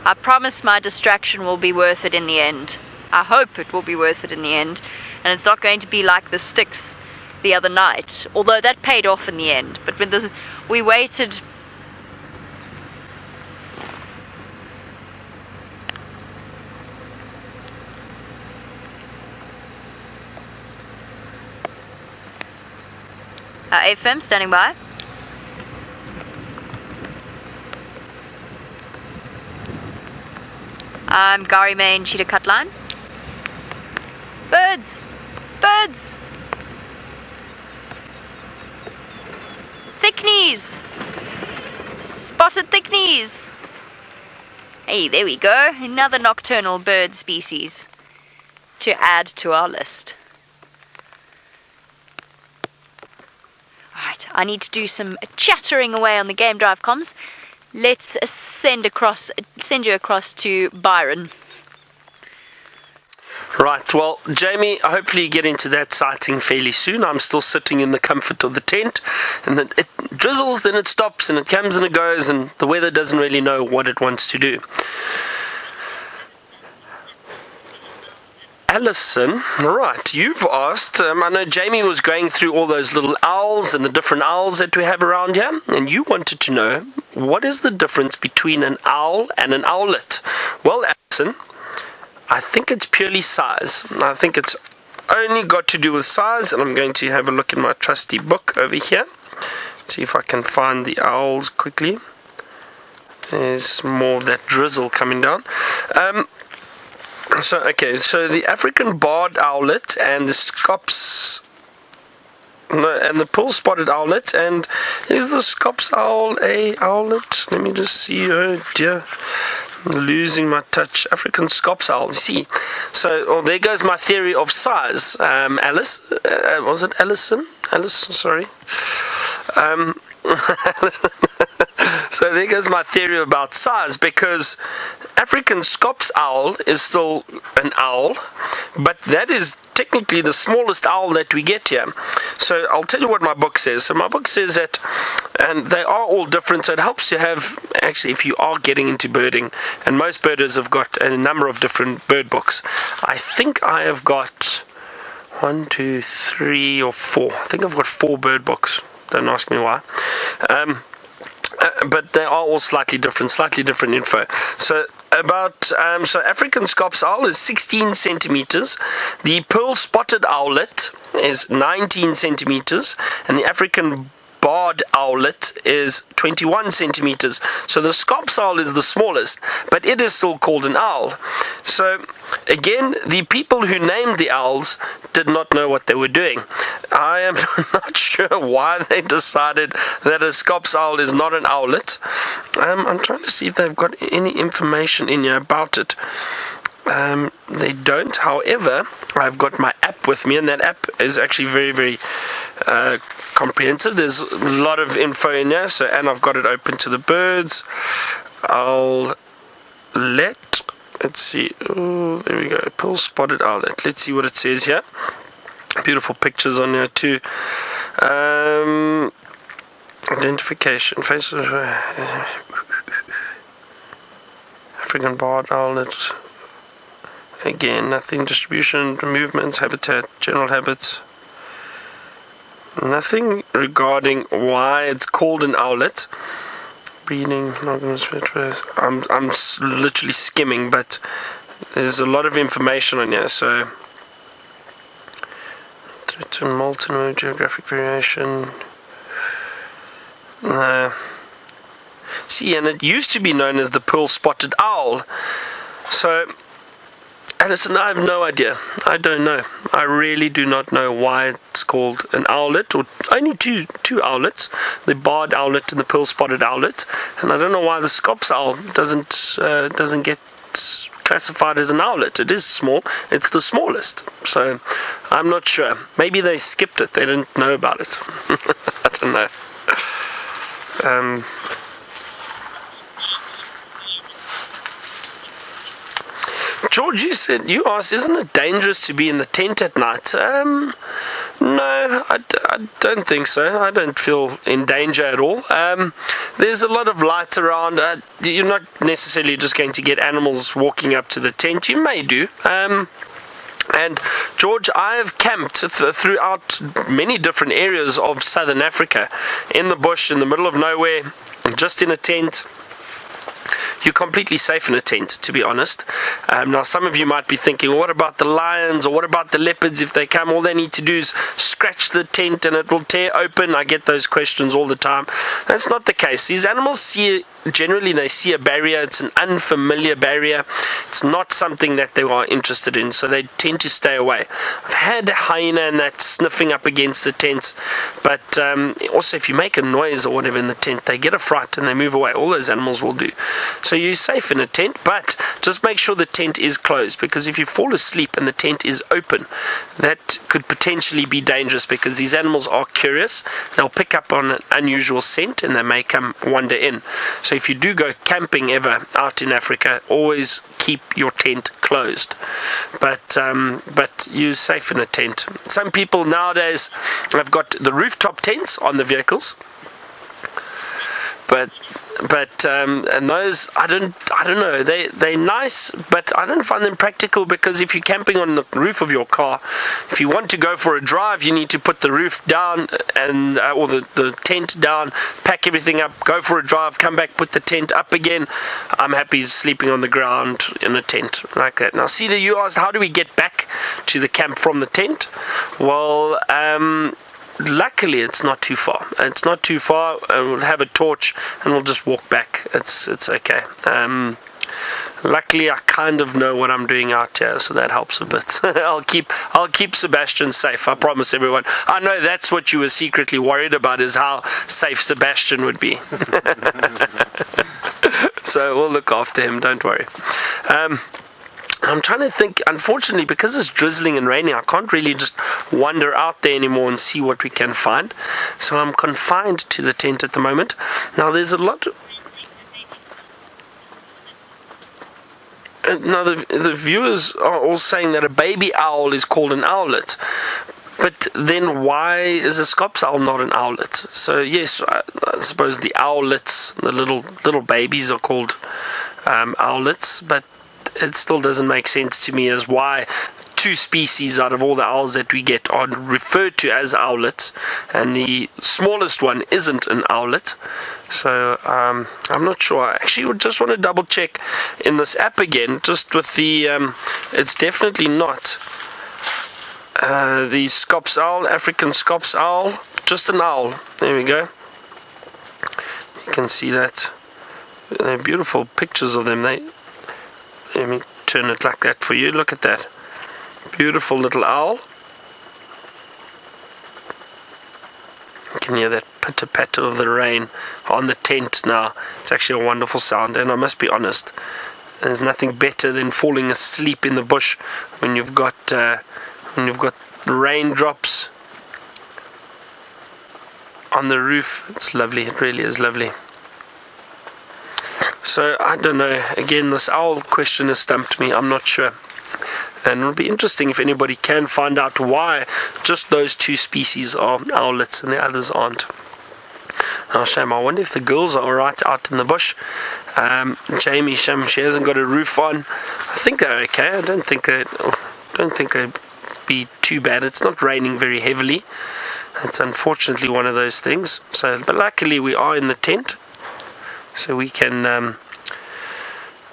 I promise my distraction will be worth it in the end. I hope it will be worth it in the end. And it's not going to be like the sticks the other night. Although that paid off in the end. But when we waited... AFM standing by. Gowrie main, Cheetah cut line. Birds! Birds! Thick knees! Spotted thick knees! Hey, there we go. Another nocturnal bird species to add to our list. Alright, I need to do some chattering away on the game drive comms. Let's send you across to Byron. Right, well, Jamie, hopefully you get into that sighting fairly soon. I'm still sitting in the comfort of the tent, and then it drizzles, then it stops, and it comes and it goes, and the weather doesn't really know what it wants to do. Alison, right, you've asked, I know Jamie was going through all those little owls and the different owls that we have around here, and you wanted to know, what is the difference between an owl and an owlet? Well, Alison, I think it's purely size. I think it's only got to do with size, and I'm going to have a look in my trusty book over here. See if I can find the owls quickly. There's more of that drizzle coming down. So the African barred owlet and the scops, and the pearl-spotted owlet, and is the scops owl a owlet? Let me just see. Oh dear, I'm losing my touch. African scops owl. You see, so there goes my theory of size. Alice, was it Alison? Alice, sorry. So there goes my theory about size, because African scops owl is still an owl, but that is technically the smallest owl that we get here. So I'll tell you what my book says. So my book says that, and they are all different, so it helps to have, actually, if you are getting into birding, and most birders have got a number of different bird books. I think I have got 1, 2, 3 or 4. I think I've got 4 bird books. Don't ask me why. But they are all slightly different info. So So African scops owl is 16 centimeters. The pearl spotted owlet is 19 centimeters, and the African barred owlet is 21 centimeters. So the scops owl is the smallest, but it is still called an owl. So again, the people who named the owls did not know what they were doing. I am not sure why they decided that a scops owl is not an owlet. I'm trying to see if they've got any information in here about it. They don't. However, I've got my app with me, and that app is actually very, very comprehensive. There's a lot of info in here, and I've got it open to the birds. Let's see. Oh, there we go. Pearl spotted owlet. Let's see what it says here. Beautiful pictures on here too. Identification. Faces. African barred owlet. Again, nothing. Distribution, movements, habitat, general habits. Nothing regarding why it's called an owlet. Breeding, I'm literally skimming, but there's a lot of information on here. So, threatened molten geographic variation. See, and it used to be known as the pearl spotted owl. So, Alison, I have no idea. I don't know. I really do not know why it's called an owlet, or only two owlets, the barred owlet and the pearl spotted owlet, and I don't know why the scops owl doesn't get classified as an owlet. It is small. It's the smallest. So I'm not sure. Maybe they skipped it. They didn't know about it. I don't know. George, you asked, isn't it dangerous to be in the tent at night? No, I don't think so. I don't feel in danger at all. There's a lot of light around. You're not necessarily just going to get animals walking up to the tent. You may do. And George, I have camped throughout many different areas of southern Africa, in the bush, in the middle of nowhere, just in a tent. You're completely safe in a tent, to be honest. Now, some of you might be thinking, well, what about the lions, or what about the leopards? If they come, all they need to do is scratch the tent and it will tear open. I get those questions all the time. That's not the case. These animals generally they see a barrier. It's an unfamiliar barrier. It's not something that they are interested in, so they tend to stay away. I've had hyena and that sniffing up against the tents, but also if you make a noise or whatever in the tent, they get a fright and they move away. All those animals will do. So you're safe in a tent, but just make sure the tent is closed, because if you fall asleep and the tent is open, that could potentially be dangerous, because these animals are curious. They'll pick up on an unusual scent and they may come wander in. So if you do go camping ever out in Africa, always keep your tent closed. But you're safe in a tent. Some people nowadays have got the rooftop tents on the vehicles, but and those I don't know, they're nice, but I don't find them practical, because if you're camping on the roof of your car, if you want to go for a drive, you need to put the roof down and or the tent down, pack everything up, go for a drive, come back, put the tent up again. I'm happy sleeping on the ground in a tent like that. Now, Cedar, you asked, how do we get back to the camp from the tent? Well, luckily it's not too far. It's not too far. We'll have a torch and we'll just walk back. It's okay. Luckily I kind of know what I'm doing out here, so that helps a bit. I'll keep Sebastian safe, I promise everyone. I know that's what you were secretly worried about, is how safe Sebastian would be. So we'll look after him, don't worry. I'm trying to think, unfortunately, because it's drizzling and raining, I can't really just wander out there anymore and see what we can find. So I'm confined to the tent at the moment. Now, there's a lot... Now, the viewers are all saying that a baby owl is called an owlet. But then why is a scops owl not an owlet? So, yes, I suppose the owlets, the little babies, are called owlets, but it still doesn't make sense to me as why two species out of all the owls that we get are referred to as owlets, and the smallest one isn't an owlet. So I'm not sure. I actually would just want to double check in this app again, just with the it's definitely not the scops owl, African scops owl, just an owl. There we go. You can see that. They're beautiful pictures of them. Let me turn it like that for you. Look at that. Beautiful little owl. You can hear that pitter-patter of the rain on the tent now. It's actually a wonderful sound, and I must be honest, there's nothing better than falling asleep in the bush when you've got raindrops on the roof. It's lovely. It really is lovely. So I don't know. Again, this owl question has stumped me. I'm not sure. And it'll be interesting if anybody can find out why just those two species are owlets and the others aren't. Oh, shame. I wonder if the girls are alright out in the bush. Jamie, she hasn't got a roof on. I think they're okay. I don't think they'd be too bad. It's not raining very heavily. It's unfortunately one of those things. So, but luckily we are in the tent, so we can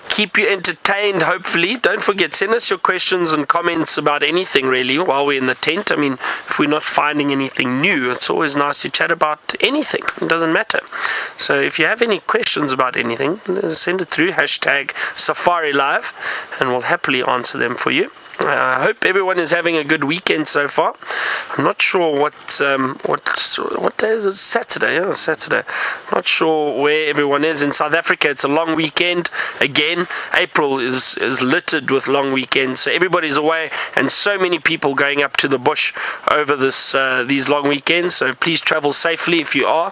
keep you entertained, hopefully. Don't forget, send us your questions and comments about anything really while we're in the tent. I mean, if we're not finding anything new, it's always nice to chat about anything. It doesn't matter. So if you have any questions about anything, send it through #SafariLive, and we'll happily answer them for you. I hope everyone is having a good weekend so far. I'm not sure what day is it? Saturday. Oh, Saturday. Not sure where everyone is in South Africa. It's a long weekend again. April is littered with long weekends, so everybody's away, and so many people going up to the bush over these long weekends. So please travel safely if you are.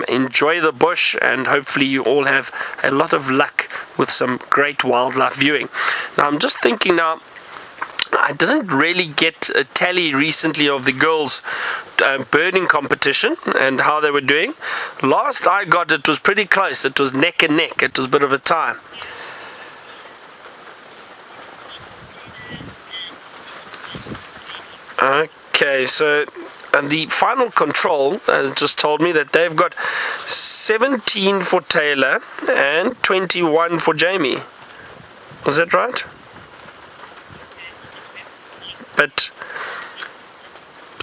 Enjoy the bush, and hopefully you all have a lot of luck with some great wildlife viewing. Now I'm just thinking now. I didn't really get a tally recently of the girls' birding competition and how they were doing. Last I got, it was pretty close. It was neck and neck. It was a bit of a tie. Okay, so the final control just told me that they've got 17 for Taylor and 21 for Jamie. Was that right? But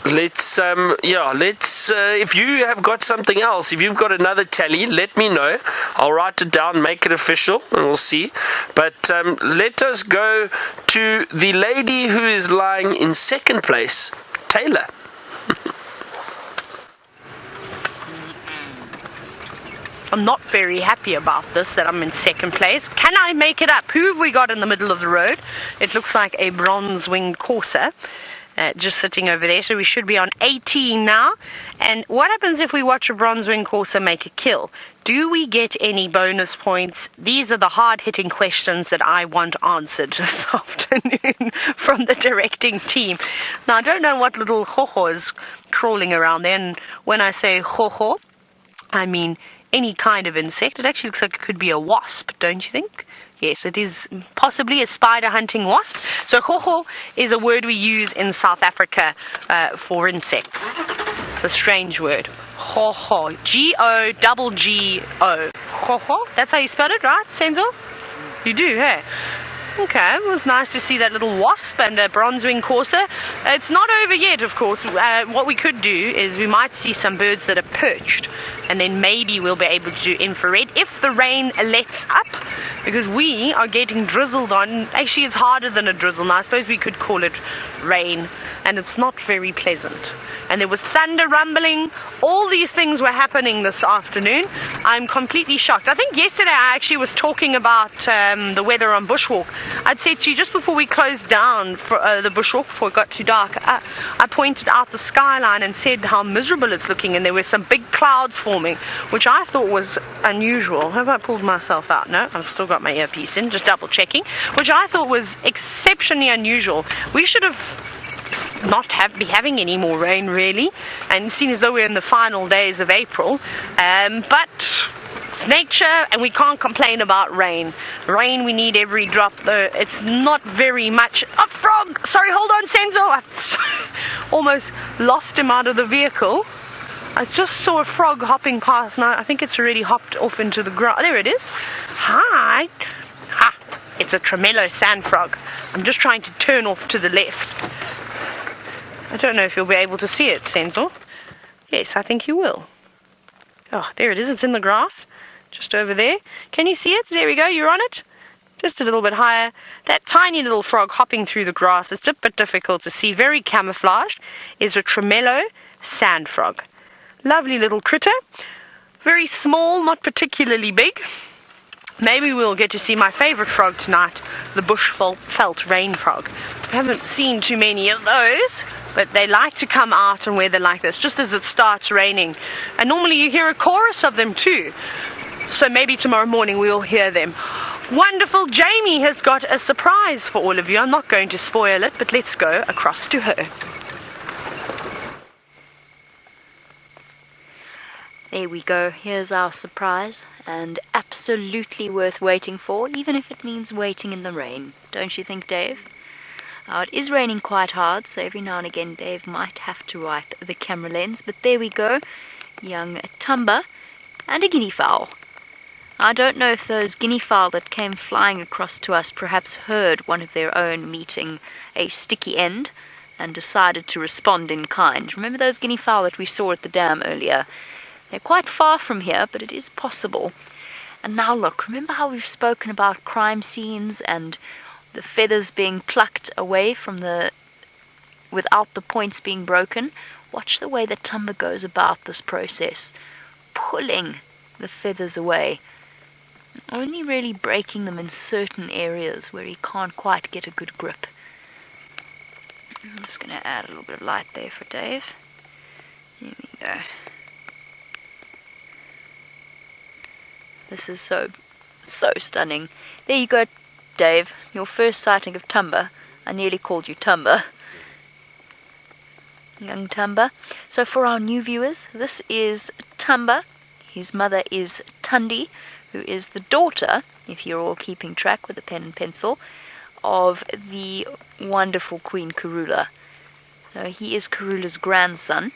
let's if you have got something else, if you've got another tally, let me know. I'll write it down, make it official, and we'll see. But let us go to the lady who is lying in second place, Taylor. I'm not very happy about this, that I'm in second place. Can I make it up? Who have we got in the middle of the road? It looks like a bronze-winged courser just sitting over there. So we should be on 18 now. And what happens if we watch a bronze-winged courser make a kill? Do we get any bonus points? These are the hard-hitting questions that I want answered this afternoon from the directing team. Now, I don't know what little hoho is crawling around there. And when I say hoho, I mean any kind of insect. It actually looks like it could be a wasp, don't you think? Yes, it is possibly a spider hunting wasp. So hoho is a word we use in South Africa for insects. It's a strange word. Hoho. G-O-G-G-O. Hoho. That's how you spell it, right, Senzo? You do, hey? Okay, it was nice to see that little wasp and a bronze-winged courser. It's not over yet, of course. What we could do is we might see some birds that are perched, and then maybe we'll be able to do infrared if the rain lets up, because we are getting drizzled on. Actually, it's harder than a drizzle now. I suppose we could call it rain, and it's not very pleasant. And there was thunder rumbling. All these things were happening this afternoon. I'm completely shocked. I think yesterday I actually was talking about the weather on bushwalk. I'd said to you just before we closed down for the bushwalk, before it got too dark, I pointed out the skyline and said how miserable it's looking, and there were some big clouds forming, which I thought was unusual. Have I pulled myself out? No, I've still got my earpiece in, just double checking, which I thought was exceptionally unusual. We should have be having any more rain really, and seen as though we're in the final days of April, but It's nature, and we can't complain about rain. Rain, we need every drop, though it's not very much. A frog! Sorry, hold on, Senzo. I almost lost him out of the vehicle. I just saw a frog hopping past. Now, I think it's already hopped off into the grass. There it is. Hi. Ha! It's a tremolo sand frog. I'm just trying to turn off to the left. I don't know if you'll be able to see it, Senzo. Yes, I think you will. Oh, there it is. It's in the grass. Just over there. Can you see it? There we go. You're on it. Just a little bit higher. That tiny little frog hopping through the grass. It's a bit difficult to see. Very camouflaged. Is a tremolo sand frog. Lovely little critter. Very small, not particularly big. Maybe we'll get to see my favorite frog tonight, the bush felt rain frog. We haven't seen too many of those, but they like to come out in weather like this, just as it starts raining. And normally you hear a chorus of them too. So maybe tomorrow morning we'll hear them. Wonderful. Jamie has got a surprise for all of you. I'm not going to spoil it, but let's go across to her. There we go. Here's our surprise, and absolutely worth waiting for, even if it means waiting in the rain. Don't you think, Dave? Now, it is raining quite hard, so every now and again Dave might have to wipe the camera lens, but there we go. Young Thamba and a guinea fowl. I don't know if those guinea fowl that came flying across to us perhaps heard one of their own meeting a sticky end and decided to respond in kind. Remember those guinea fowl that we saw at the dam earlier? They're quite far from here, but it is possible. And now look, remember how we've spoken about crime scenes and the feathers being plucked away from without the points being broken? Watch the way that Thamba goes about this process, pulling the feathers away, only really breaking them in certain areas where he can't quite get a good grip. I'm just going to add a little bit of light there for Dave. There we go. This is so stunning. There you go, Dave. Your first sighting of Thamba. I nearly called you Thamba. Young Thamba. So for our new viewers, this is Thamba. His mother is Thandi, who is the daughter, if you're all keeping track with a pen and pencil, of the wonderful Queen Karula. So he is Karula's grandson.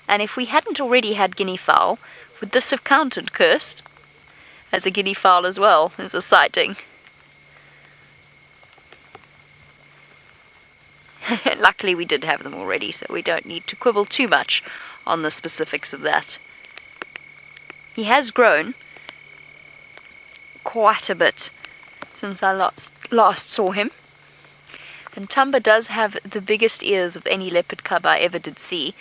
And if we hadn't already had guinea fowl, would this have counted, Kirst, as a guinea fowl as well, as a sighting? Luckily we did have them already, so we don't need to quibble too much on the specifics of that. He has grown quite a bit since I last saw him. And Thamba does have the biggest ears of any leopard cub I ever did see,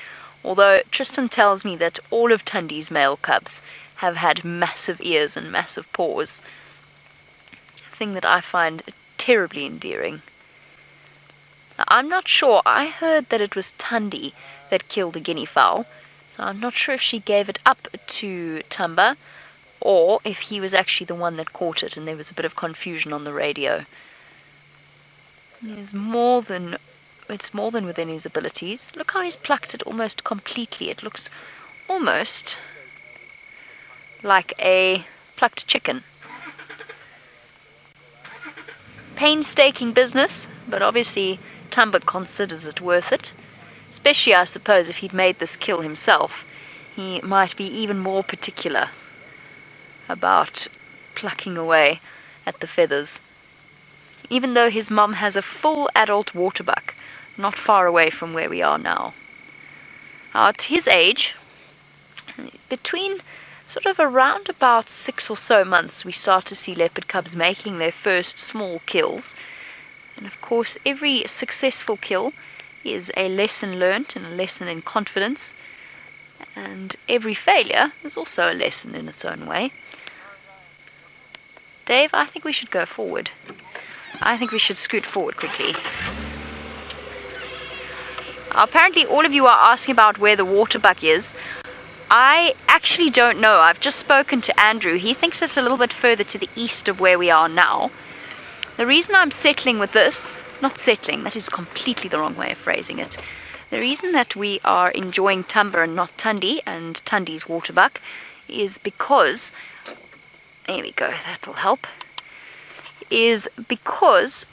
although Tristan tells me that all of Thandi's male cubs have had massive ears and massive paws, a thing that I find terribly endearing. Now, I'm not sure. I heard that it was Thandi that killed a guinea fowl, so I'm not sure if she gave it up to Thamba or if he was actually the one that caught it and there was a bit of confusion on the radio. It's more than within his abilities. Look how he's plucked it almost completely. It looks almost like a plucked chicken. Painstaking business, but obviously Thamba considers it worth it. Especially, I suppose, if he'd made this kill himself, he might be even more particular about plucking away at the feathers. Even though his mum has a full adult waterbuck not far away from where we are now. At his age, between sort of around about 6 or so months, we start to see leopard cubs making their first small kills. And of course, every successful kill is a lesson learnt and a lesson in confidence. And every failure is also a lesson in its own way. Dave, I think we should go forward. I think we should scoot forward quickly. Apparently all of you are asking about where the waterbuck is. I actually don't know. I've just spoken to Andrew. He thinks it's a little bit further to the east of where we are now. The reason I'm settling with this, not settling, that is completely the wrong way of phrasing it. The reason that we are enjoying Thamba and not Thandi and Thandi's waterbuck is because, there we go, that will help, is because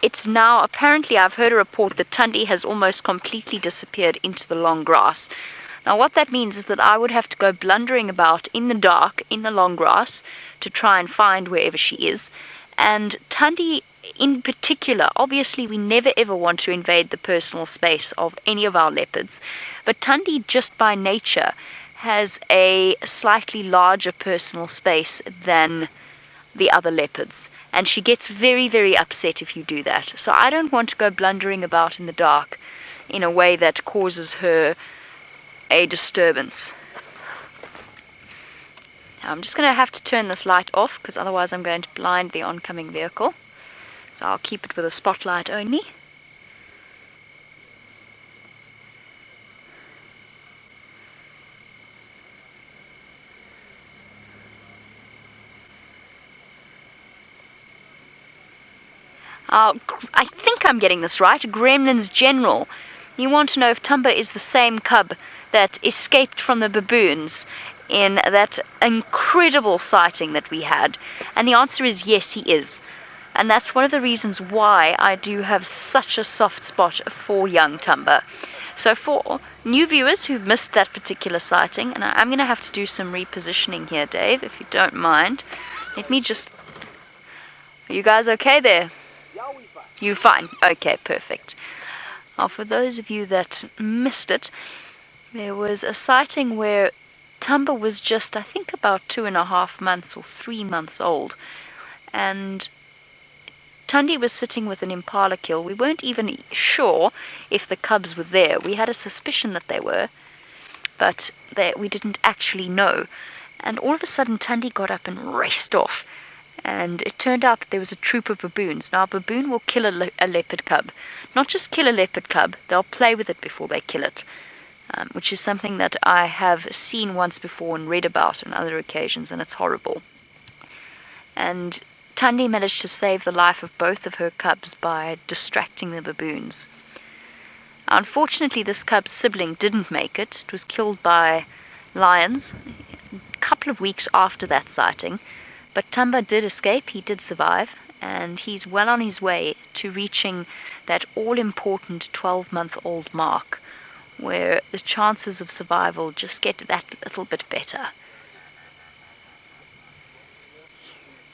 it's now, apparently I've heard a report that Tundi has almost completely disappeared into the long grass. Now what that means is that I would have to go blundering about in the dark, in the long grass, to try and find wherever she is. And Tundi in particular, obviously we never ever want to invade the personal space of any of our leopards, but Tundi just by nature has a slightly larger personal space than the other leopards, and she gets very, very upset if you do that. So I don't want to go blundering about in the dark in a way that causes her a disturbance. Now I'm just going to have to turn this light off because otherwise I'm going to blind the oncoming vehicle. So I'll keep it with a spotlight only. I think I'm getting this right. Gremlins General. You want to know if Thamba is the same cub that escaped from the baboons in that incredible sighting that we had. And the answer is yes, he is. And that's one of the reasons why I do have such a soft spot for young Thamba. So for new viewers who've missed that particular sighting, and I'm going to have to do some repositioning here, Dave, if you don't mind. Let me just... Are you guys okay there? You fine? Okay, perfect. Now, for those of you that missed it, there was a sighting where Thamba was just, I think, about 2.5 months or 3 months old, and Tundi was sitting with an impala kill. We weren't even sure if the cubs were there. We had a suspicion that they were, but we didn't actually know. And all of a sudden, Tundi got up and raced off. And it turned out that there was a troop of baboons. Now, a baboon will kill a leopard cub. Not just kill a leopard cub, they'll play with it before they kill it, which is something that I have seen once before and read about on other occasions, and it's horrible. And Tundi managed to save the life of both of her cubs by distracting the baboons. Unfortunately, this cub's sibling didn't make it. It was killed by lions a couple of weeks after that sighting. But Thamba did escape, he did survive, and he's well on his way to reaching that all-important 12-month-old mark, where the chances of survival just get that little bit better.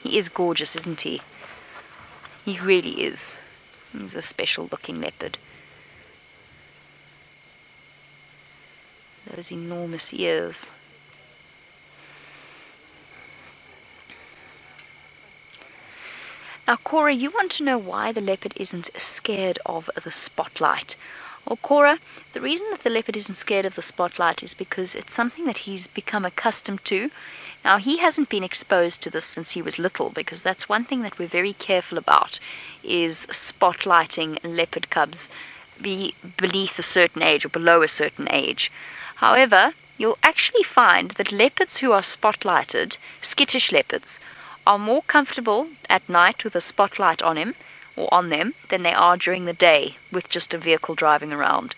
He is gorgeous, isn't he? He really is. He's a special-looking leopard. Those enormous ears. Now, Cora, you want to know why the leopard isn't scared of the spotlight. Well, Cora, the reason that the leopard isn't scared of the spotlight is because it's something that he's become accustomed to. Now, he hasn't been exposed to this since he was little, because that's one thing that we're very careful about, is spotlighting leopard cubs beneath a certain age or below a certain age. However, you'll actually find that leopards who are spotlighted, skittish leopards, are more comfortable at night with a spotlight on him or on them than they are during the day with just a vehicle driving around.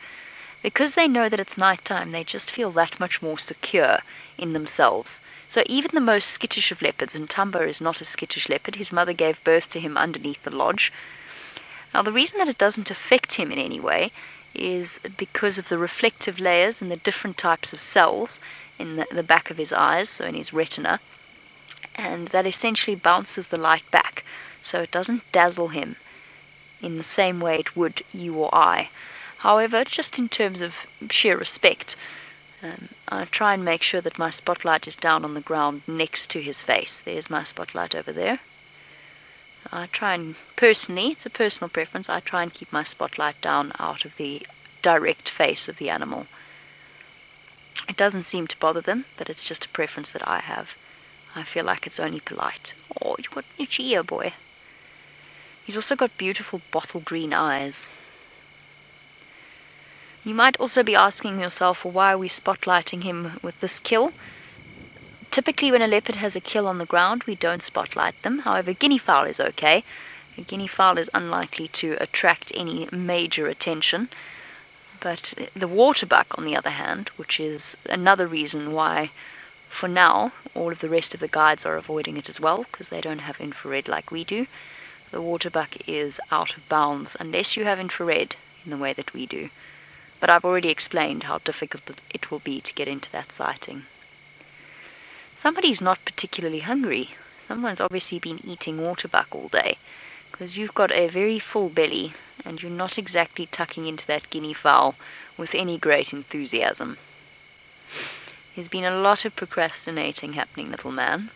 Because they know that it's nighttime, they just feel that much more secure in themselves. So even the most skittish of leopards, and Thamba is not a skittish leopard, his mother gave birth to him underneath the lodge. Now the reason that it doesn't affect him in any way is because of the reflective layers and the different types of cells in the back of his eyes, so in his retina, and that essentially bounces the light back, so it doesn't dazzle him in the same way it would you or I. However, just in terms of sheer respect, I try and make sure that my spotlight is down on the ground next to his face. There's my spotlight over there. I try and, personally, it's a personal preference, I try and keep my spotlight down out of the direct face of the animal. It doesn't seem to bother them, but it's just a preference that I have. I feel like it's only polite. Oh, you've got an itchy ear, boy. He's also got beautiful bottle green eyes. You might also be asking yourself, well, why are we spotlighting him with this kill? Typically when a leopard has a kill on the ground, we don't spotlight them. However, guinea fowl is okay. A guinea fowl is unlikely to attract any major attention. But the waterbuck, on the other hand, which is another reason why For now, all of the rest of the guides are avoiding it as well, because they don't have infrared like we do. The waterbuck is out of bounds unless you have infrared in the way that we do. But I've already explained how difficult it will be to get into that sighting. Somebody's not particularly hungry. Someone's obviously been eating waterbuck all day, because you've got a very full belly and you're not exactly tucking into that guinea fowl with any great enthusiasm. There's been a lot of procrastinating happening, little man.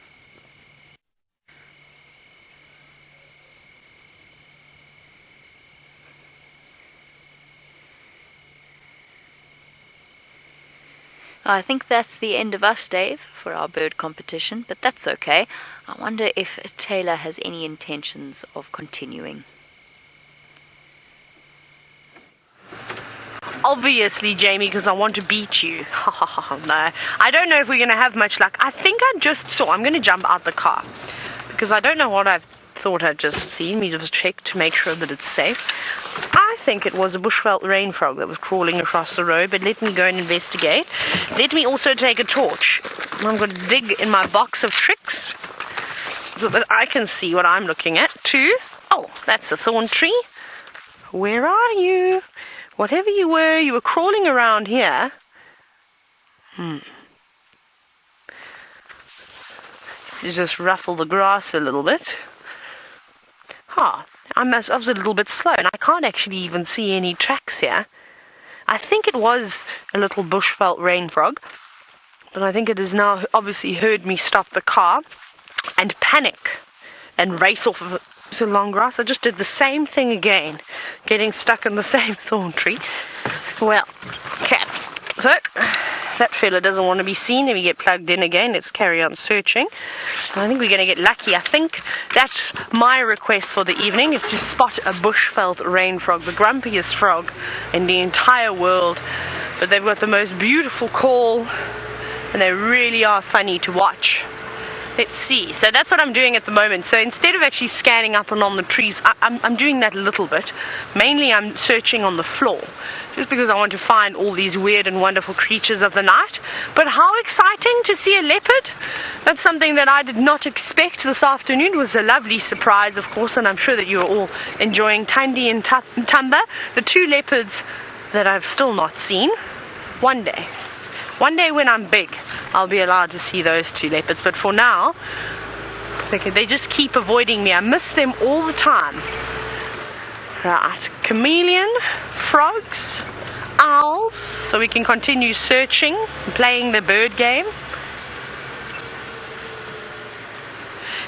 I think that's the end of us, Dave, for our bird competition, but that's okay. I wonder if Taylor has any intentions of continuing. Obviously, Jamie, because I want to beat you. No, I don't know if we're going to have much luck. I think I just saw, I'm going to jump out the car, because I don't know what I thought I'd just seen. Me just check to make sure that it's safe. I think it was a bushveld rain frog that was crawling across the road, but let me go and investigate. Let me also take a torch. I'm going to dig in my box of tricks so that I can see what I'm looking at too. Oh, that's a thorn tree. Where are you? Whatever you were crawling around here. To just ruffle the grass a little bit. I was a little bit slow, and I can't actually even see any tracks here. I think it was a little bushveld rain frog, but I think it has now obviously heard me stop the car and panic and race off of the long grass. I just did the same thing again, getting stuck in the same thorn tree. Well, okay, so that fella doesn't want to be seen. Let me get plugged in again. Let's carry on searching. I think we're going to get lucky. I think that's my request for the evening, is to spot a bushveld rain frog, the grumpiest frog in the entire world. But they've got the most beautiful call, and they really are funny to watch. Let's see. So that's what I'm doing at the moment. So instead of actually scanning up and on the trees, I'm doing that a little bit. Mainly I'm searching on the floor, just because I want to find all these weird and wonderful creatures of the night. But how exciting to see a leopard! That's something that I did not expect this afternoon. It was a lovely surprise, of course, and I'm sure that you're all enjoying Thandi and Thamba, the two leopards that I've still not seen. One day when I'm big, I'll be allowed to see those two leopards, but for now, they just keep avoiding me. I miss them all the time. Right, chameleon, frogs, owls, so we can continue searching and playing the bird game.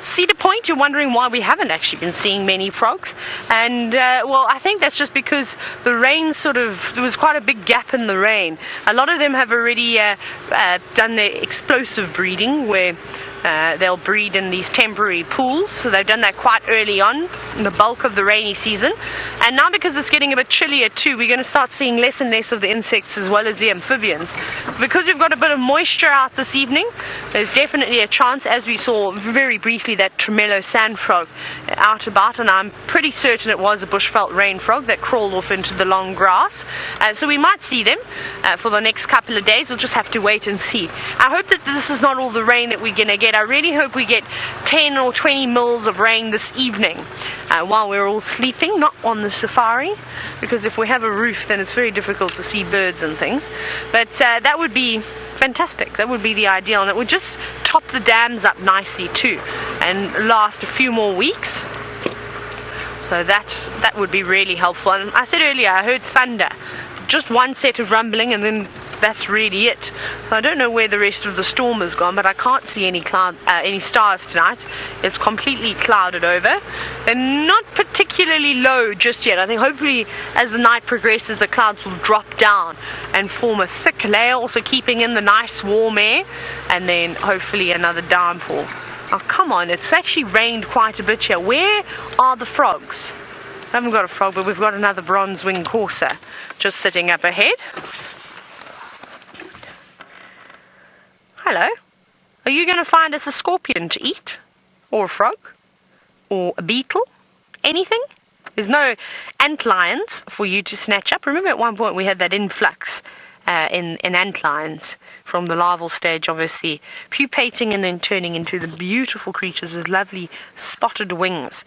See the point? You're wondering why we haven't actually been seeing many frogs, and well, I think that's just because the rain there was quite a big gap in the rain. A lot of them have already done their explosive breeding, where they'll breed in these temporary pools, so they've done that quite early on in the bulk of the rainy season. And now, because it's getting a bit chillier too, we're going to start seeing less and less of the insects as well as the amphibians. Because we've got a bit of moisture out this evening, there's definitely a chance, as we saw very briefly, that tremolo sand frog out about, and I'm pretty certain it was a bushveld rain frog that crawled off into the long grass. So we might see them for the next couple of days. We'll just have to wait and see. I hope that this is not all the rain that we're going to get. I really hope we get 10 or 20 mils of rain this evening while we're all sleeping, not on the safari, because if we have a roof then it's very difficult to see birds and things. But that would be fantastic. That would be the ideal, and it would just top the dams up nicely too and last a few more weeks. So that would be really helpful. And I said earlier, I heard thunder, just one set of rumbling, and then that's really it. I don't know where the rest of the storm has gone, but I can't see any stars tonight. It's completely clouded over. They're not particularly low just yet. I think hopefully as the night progresses, the clouds will drop down and form a thick layer, also keeping in the nice warm air, and then hopefully another downpour. Oh, come on, it's actually rained quite a bit here. Where are the frogs? I haven't got a frog, but we've got another bronze-winged courser just sitting up ahead. Hello. Are you going to find us a scorpion to eat? Or a frog? Or a beetle? Anything? There's no antlions for you to snatch up. Remember at one point we had that influx in antlines from the larval stage, obviously pupating and then turning into the beautiful creatures with lovely spotted wings.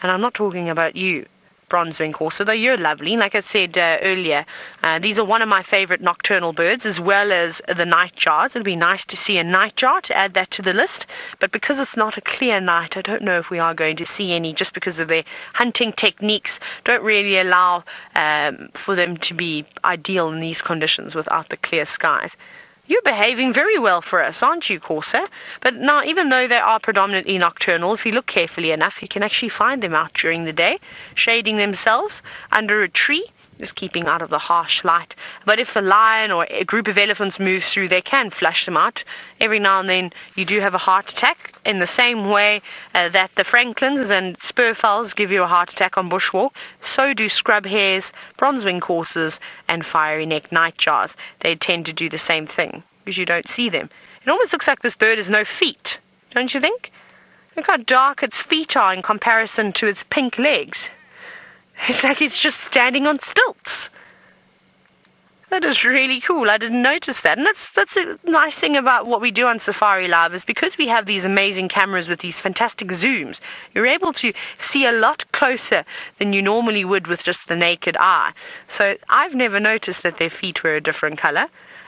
And I'm not talking about you, bronze-winged courser, though you're lovely. Like I said earlier, these are one of my favorite nocturnal birds, as well as the nightjars. It'd be nice to see a nightjar, to add that to the list. But because it's not a clear night, I don't know if we are going to see any, just because of their hunting techniques don't really allow for them to be ideal in these conditions without the clear skies. You're behaving very well for us, aren't you, Corsair? But now, even though they are predominantly nocturnal, if you look carefully enough, you can actually find them out during the day, shading themselves under a tree, just keeping out of the harsh light. But if a lion or a group of elephants moves through, they can flush them out. Every now and then, you do have a heart attack, in the same way that the franklins and spurfowls give you a heart attack on bushwalk. So do scrub hares, bronze-winged coursers, and fiery-necked nightjars. They tend to do the same thing, because you don't see them. It almost looks like this bird has no feet, don't you think? Look how dark its feet are in comparison to its pink legs. It's like it's just standing on stilts. That is really cool. I didn't notice that. And that's a nice thing about what we do on Safari Live, is because we have these amazing cameras with these fantastic zooms, you're able to see a lot closer than you normally would with just the naked eye. So I've never noticed that their feet were a different color.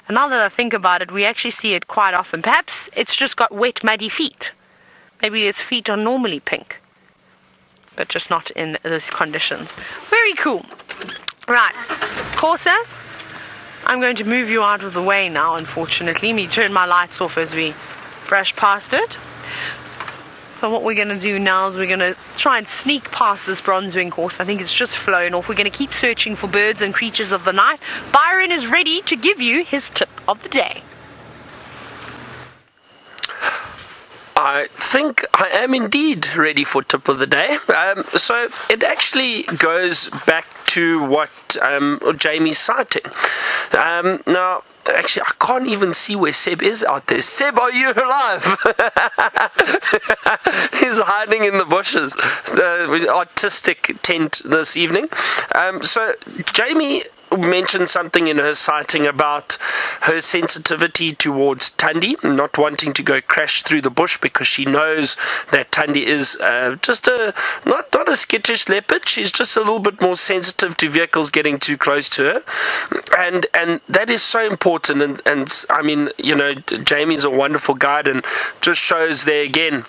And now that I think about it, we actually see it quite often. Perhaps it's just got wet, muddy feet. Maybe its feet are normally pink, but just not in those conditions. Very cool. Right, Corsair, I'm going to move you out of the way now, unfortunately. Let me turn my lights off as we brush past it. So what we're going to do now is we're going to try and sneak past this bronze-winged horse. I think it's just flown off. We're going to keep searching for birds and creatures of the night. Byron is ready to give you his tip of the day. I think I am indeed ready for tip of the day. So it actually goes back to what Jamie's citing. Now, actually, I can't even see where Seb is out there. Seb, are you alive? He's hiding in the bushes. Artistic tent this evening. So Jamie mentioned something in her sighting about her sensitivity towards Thandi, not wanting to go crash through the bush because she knows that Thandi is just not a skittish leopard. She's just a little bit more sensitive to vehicles getting too close to her, and that is so important. And I mean, you know, Jamie's a wonderful guide and just shows there again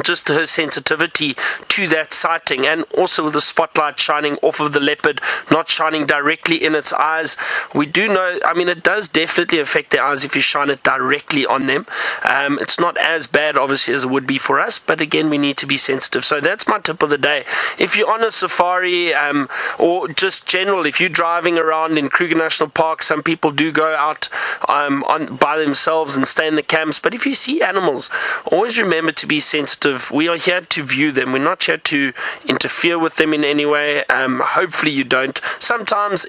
just her sensitivity to that sighting, and also with the spotlight shining off of the leopard, not shining directly in its eyes. We do know, I mean, it does definitely affect their eyes if you shine it directly on them. It's not as bad, obviously, as it would be for us, but again, we need to be sensitive. So that's my tip of the day. If you're on a safari, or just general, if you're driving around in Kruger National Park, some people do go out by themselves and stay in the camps, but if you see animals, always remember to be sensitive. We are here to view them. We're not here to interfere with them in any way. Hopefully you don't. Sometimes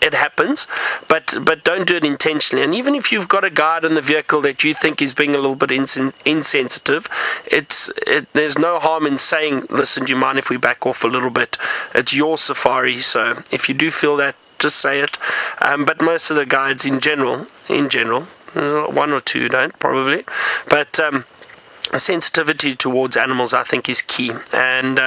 it happens, but don't do it intentionally. And even if you've got a guide in the vehicle that you think is being a little bit insensitive, there's no harm in saying, listen, do you mind if we back off a little bit? It's your safari, so if you do feel that, just say it. But most of the guides in general, one or two don't probably, but sensitivity towards animals, I think, is key. And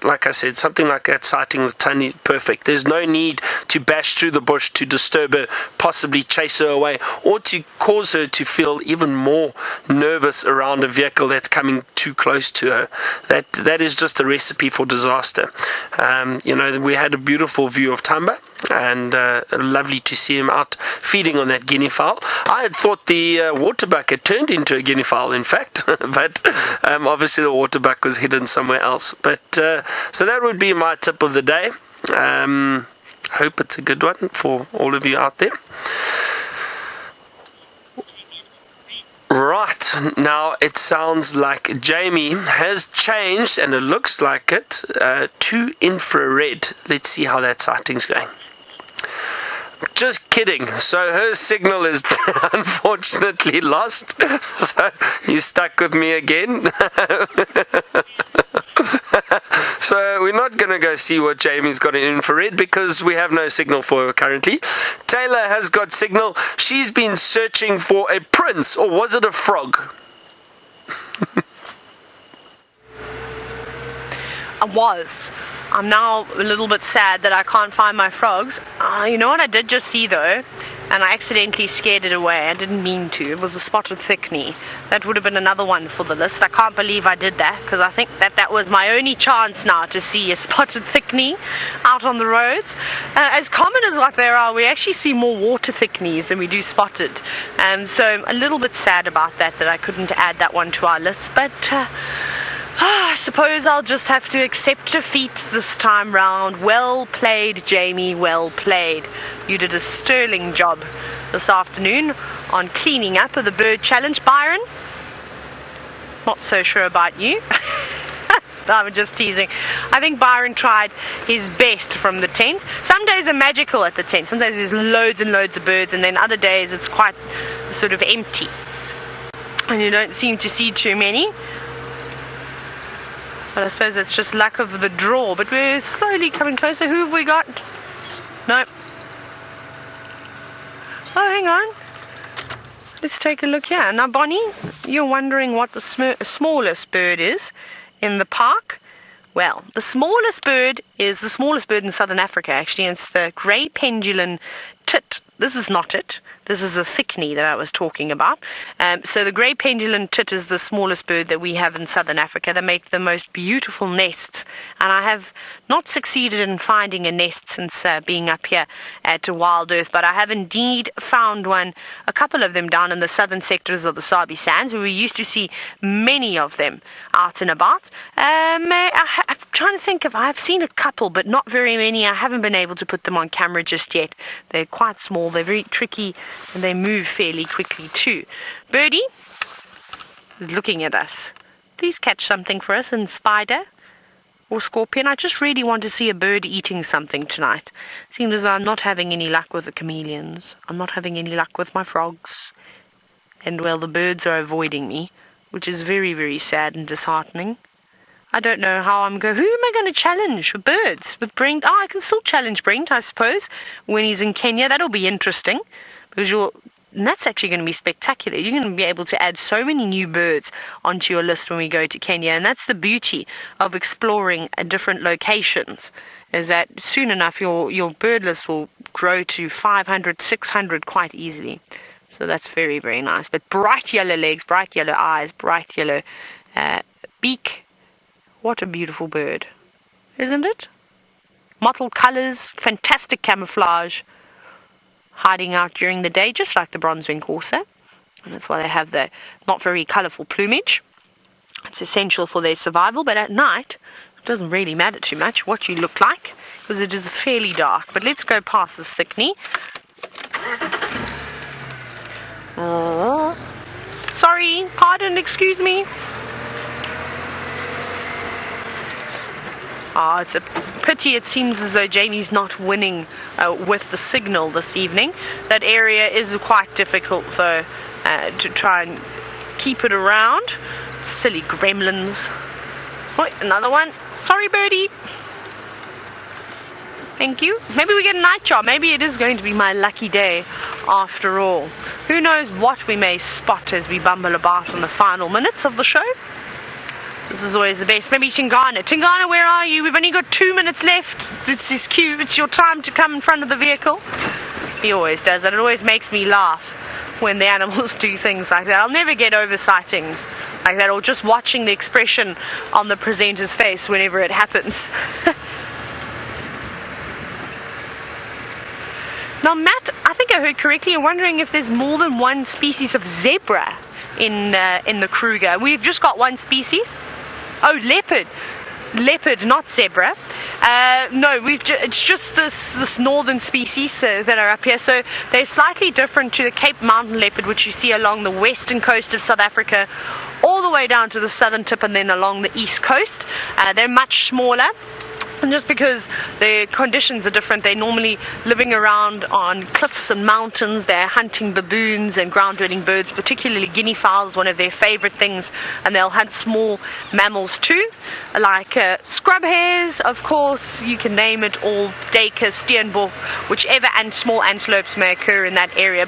like I said, something like that sighting with Thandi, perfect. There's no need to bash through the bush to disturb her, possibly chase her away, or to cause her to feel even more nervous around a vehicle that's coming too close to her. That is just a recipe for disaster. You know, we had a beautiful view of Thamba, and lovely to see him out feeding on that guinea fowl. I had thought the waterbuck had turned into a guinea fowl, in fact, but obviously the waterbuck was hidden somewhere else. But so that would be my tip of the day. Hope it's a good one for all of you out there. Right, now it sounds like Jamie has changed, and it looks like it, to infrared. Let's see how that sighting's going. Just kidding. So her signal is unfortunately lost. So you stuck with me again. So we're not going to go see what Jamie's got in infrared because we have no signal for her currently. Taylor has got signal. She's been searching for a prince, or was it a frog? I'm now a little bit sad that I can't find my frogs. You know what I did just see though? And I accidentally scared it away. I didn't mean to. It was a spotted thickney. That would have been another one for the list. I can't believe I did that because I think that was my only chance now to see a spotted thickney out on the roads. As common as what there are, we actually see more water thickneys than we do spotted. So I'm a little bit sad about that I couldn't add that one to our list. But I suppose I'll just have to accept defeat this time round. Well played, Jamie, well played. You did a sterling job this afternoon on cleaning up of the bird challenge. Byron, not so sure about you. I'm just teasing. I think Byron tried his best from the tent. Some days are magical at the tent. Some days there's loads and loads of birds, and then other days it's quite sort of empty. And you don't seem to see too many. But I suppose it's just luck of the draw. But we're slowly coming closer. Who have we got? No. Oh, hang on. Let's take a look here. Now, Bonnie, you're wondering what the smallest bird is in the park? Well, the smallest bird is the smallest bird in southern Africa, actually. And it's the grey pendulum tit. This is not it. This is the thickney that I was talking about. So the grey pendulum tit is the smallest bird that we have in southern Africa. They make the most beautiful nests. And I have not succeeded in finding a nest since being up here at Wild Earth. But I have indeed found one, a couple of them down in the southern sectors of the Sabi Sands, where we used to see many of them out and about. I'm trying to think if I've seen a couple, but not very many. I haven't been able to put them on camera just yet. They're quite small. They're very tricky. And they move fairly quickly too. Birdie is looking at us. Please catch something for us, and spider or scorpion. I just really want to see a bird eating something tonight. Seems as though I'm not having any luck with the chameleons. I'm not having any luck with my frogs. And well, the birds are avoiding me, which is very, very sad and disheartening. I don't know how I'm going. Who am I going to challenge for birds? With Brent? I can still challenge Brent, I suppose, when he's in Kenya. That'll be interesting. Because that's actually going to be spectacular. You're going to be able to add so many new birds onto your list when we go to Kenya. And that's the beauty of exploring different locations, is that soon enough your bird list will grow to 500, 600 quite easily. So that's very, very nice. But bright yellow legs, bright yellow eyes, bright yellow beak. What a beautiful bird, isn't it? Mottled colors, fantastic camouflage. Hiding out during the day, just like the bronze-winged corsair. And that's why they have the not very colourful plumage. It's essential for their survival, but at night, it doesn't really matter too much what you look like, because it is fairly dark. But let's go past this thickney. Sorry, pardon, excuse me. It's a pity. It seems as though Jamie's not winning with the signal this evening. That area is quite difficult, though, to try and keep it around. Silly gremlins. Wait, another one. Sorry, birdie. Thank you. Maybe we get a night job. Maybe it is going to be my lucky day after all. Who knows what we may spot as we bumble about in the final minutes of the show. This is always the best. Maybe Tingana. Tingana, where are you? We've only got 2 minutes left. It's his cue. It's your time to come in front of the vehicle. He always does that. It always makes me laugh when the animals do things like that. I'll never get over sightings like that, or just watching the expression on the presenter's face whenever it happens. Now, Matt, I think I heard correctly. You're wondering if there's more than one species of zebra in the Kruger. We've just got one species. Oh, leopard. Leopard, not zebra. No, it's just this northern species that are up here. So they're slightly different to the Cape Mountain leopard, which you see along the western coast of South Africa, all the way down to the southern tip and then along the east coast. They're much smaller. And just because their conditions are different, they're normally living around on cliffs and mountains. They're hunting baboons and ground-dwelling birds, particularly guinea fowls, one of their favorite things. And they'll hunt small mammals too, like scrub hares, of course, you can name it, or duiker, steenbok, whichever small antelopes may occur in that area.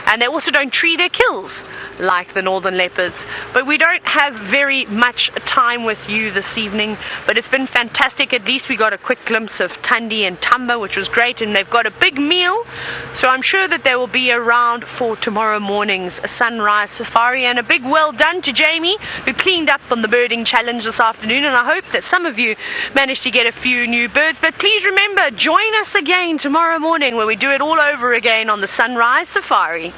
And they also don't tree their kills like the northern leopards. But we don't have very much time with you this evening, but it's been fantastic. At least we got a quick glimpse of Thamba and Thamba, which was great, and they've got a big meal, so I'm sure that they will be around for tomorrow morning's sunrise safari. And a big well done to Jamie, who cleaned up on the birding challenge this afternoon, and I hope that some of you managed to get a few new birds. But please remember, join us again tomorrow morning where we do it all over again on the sunrise safari.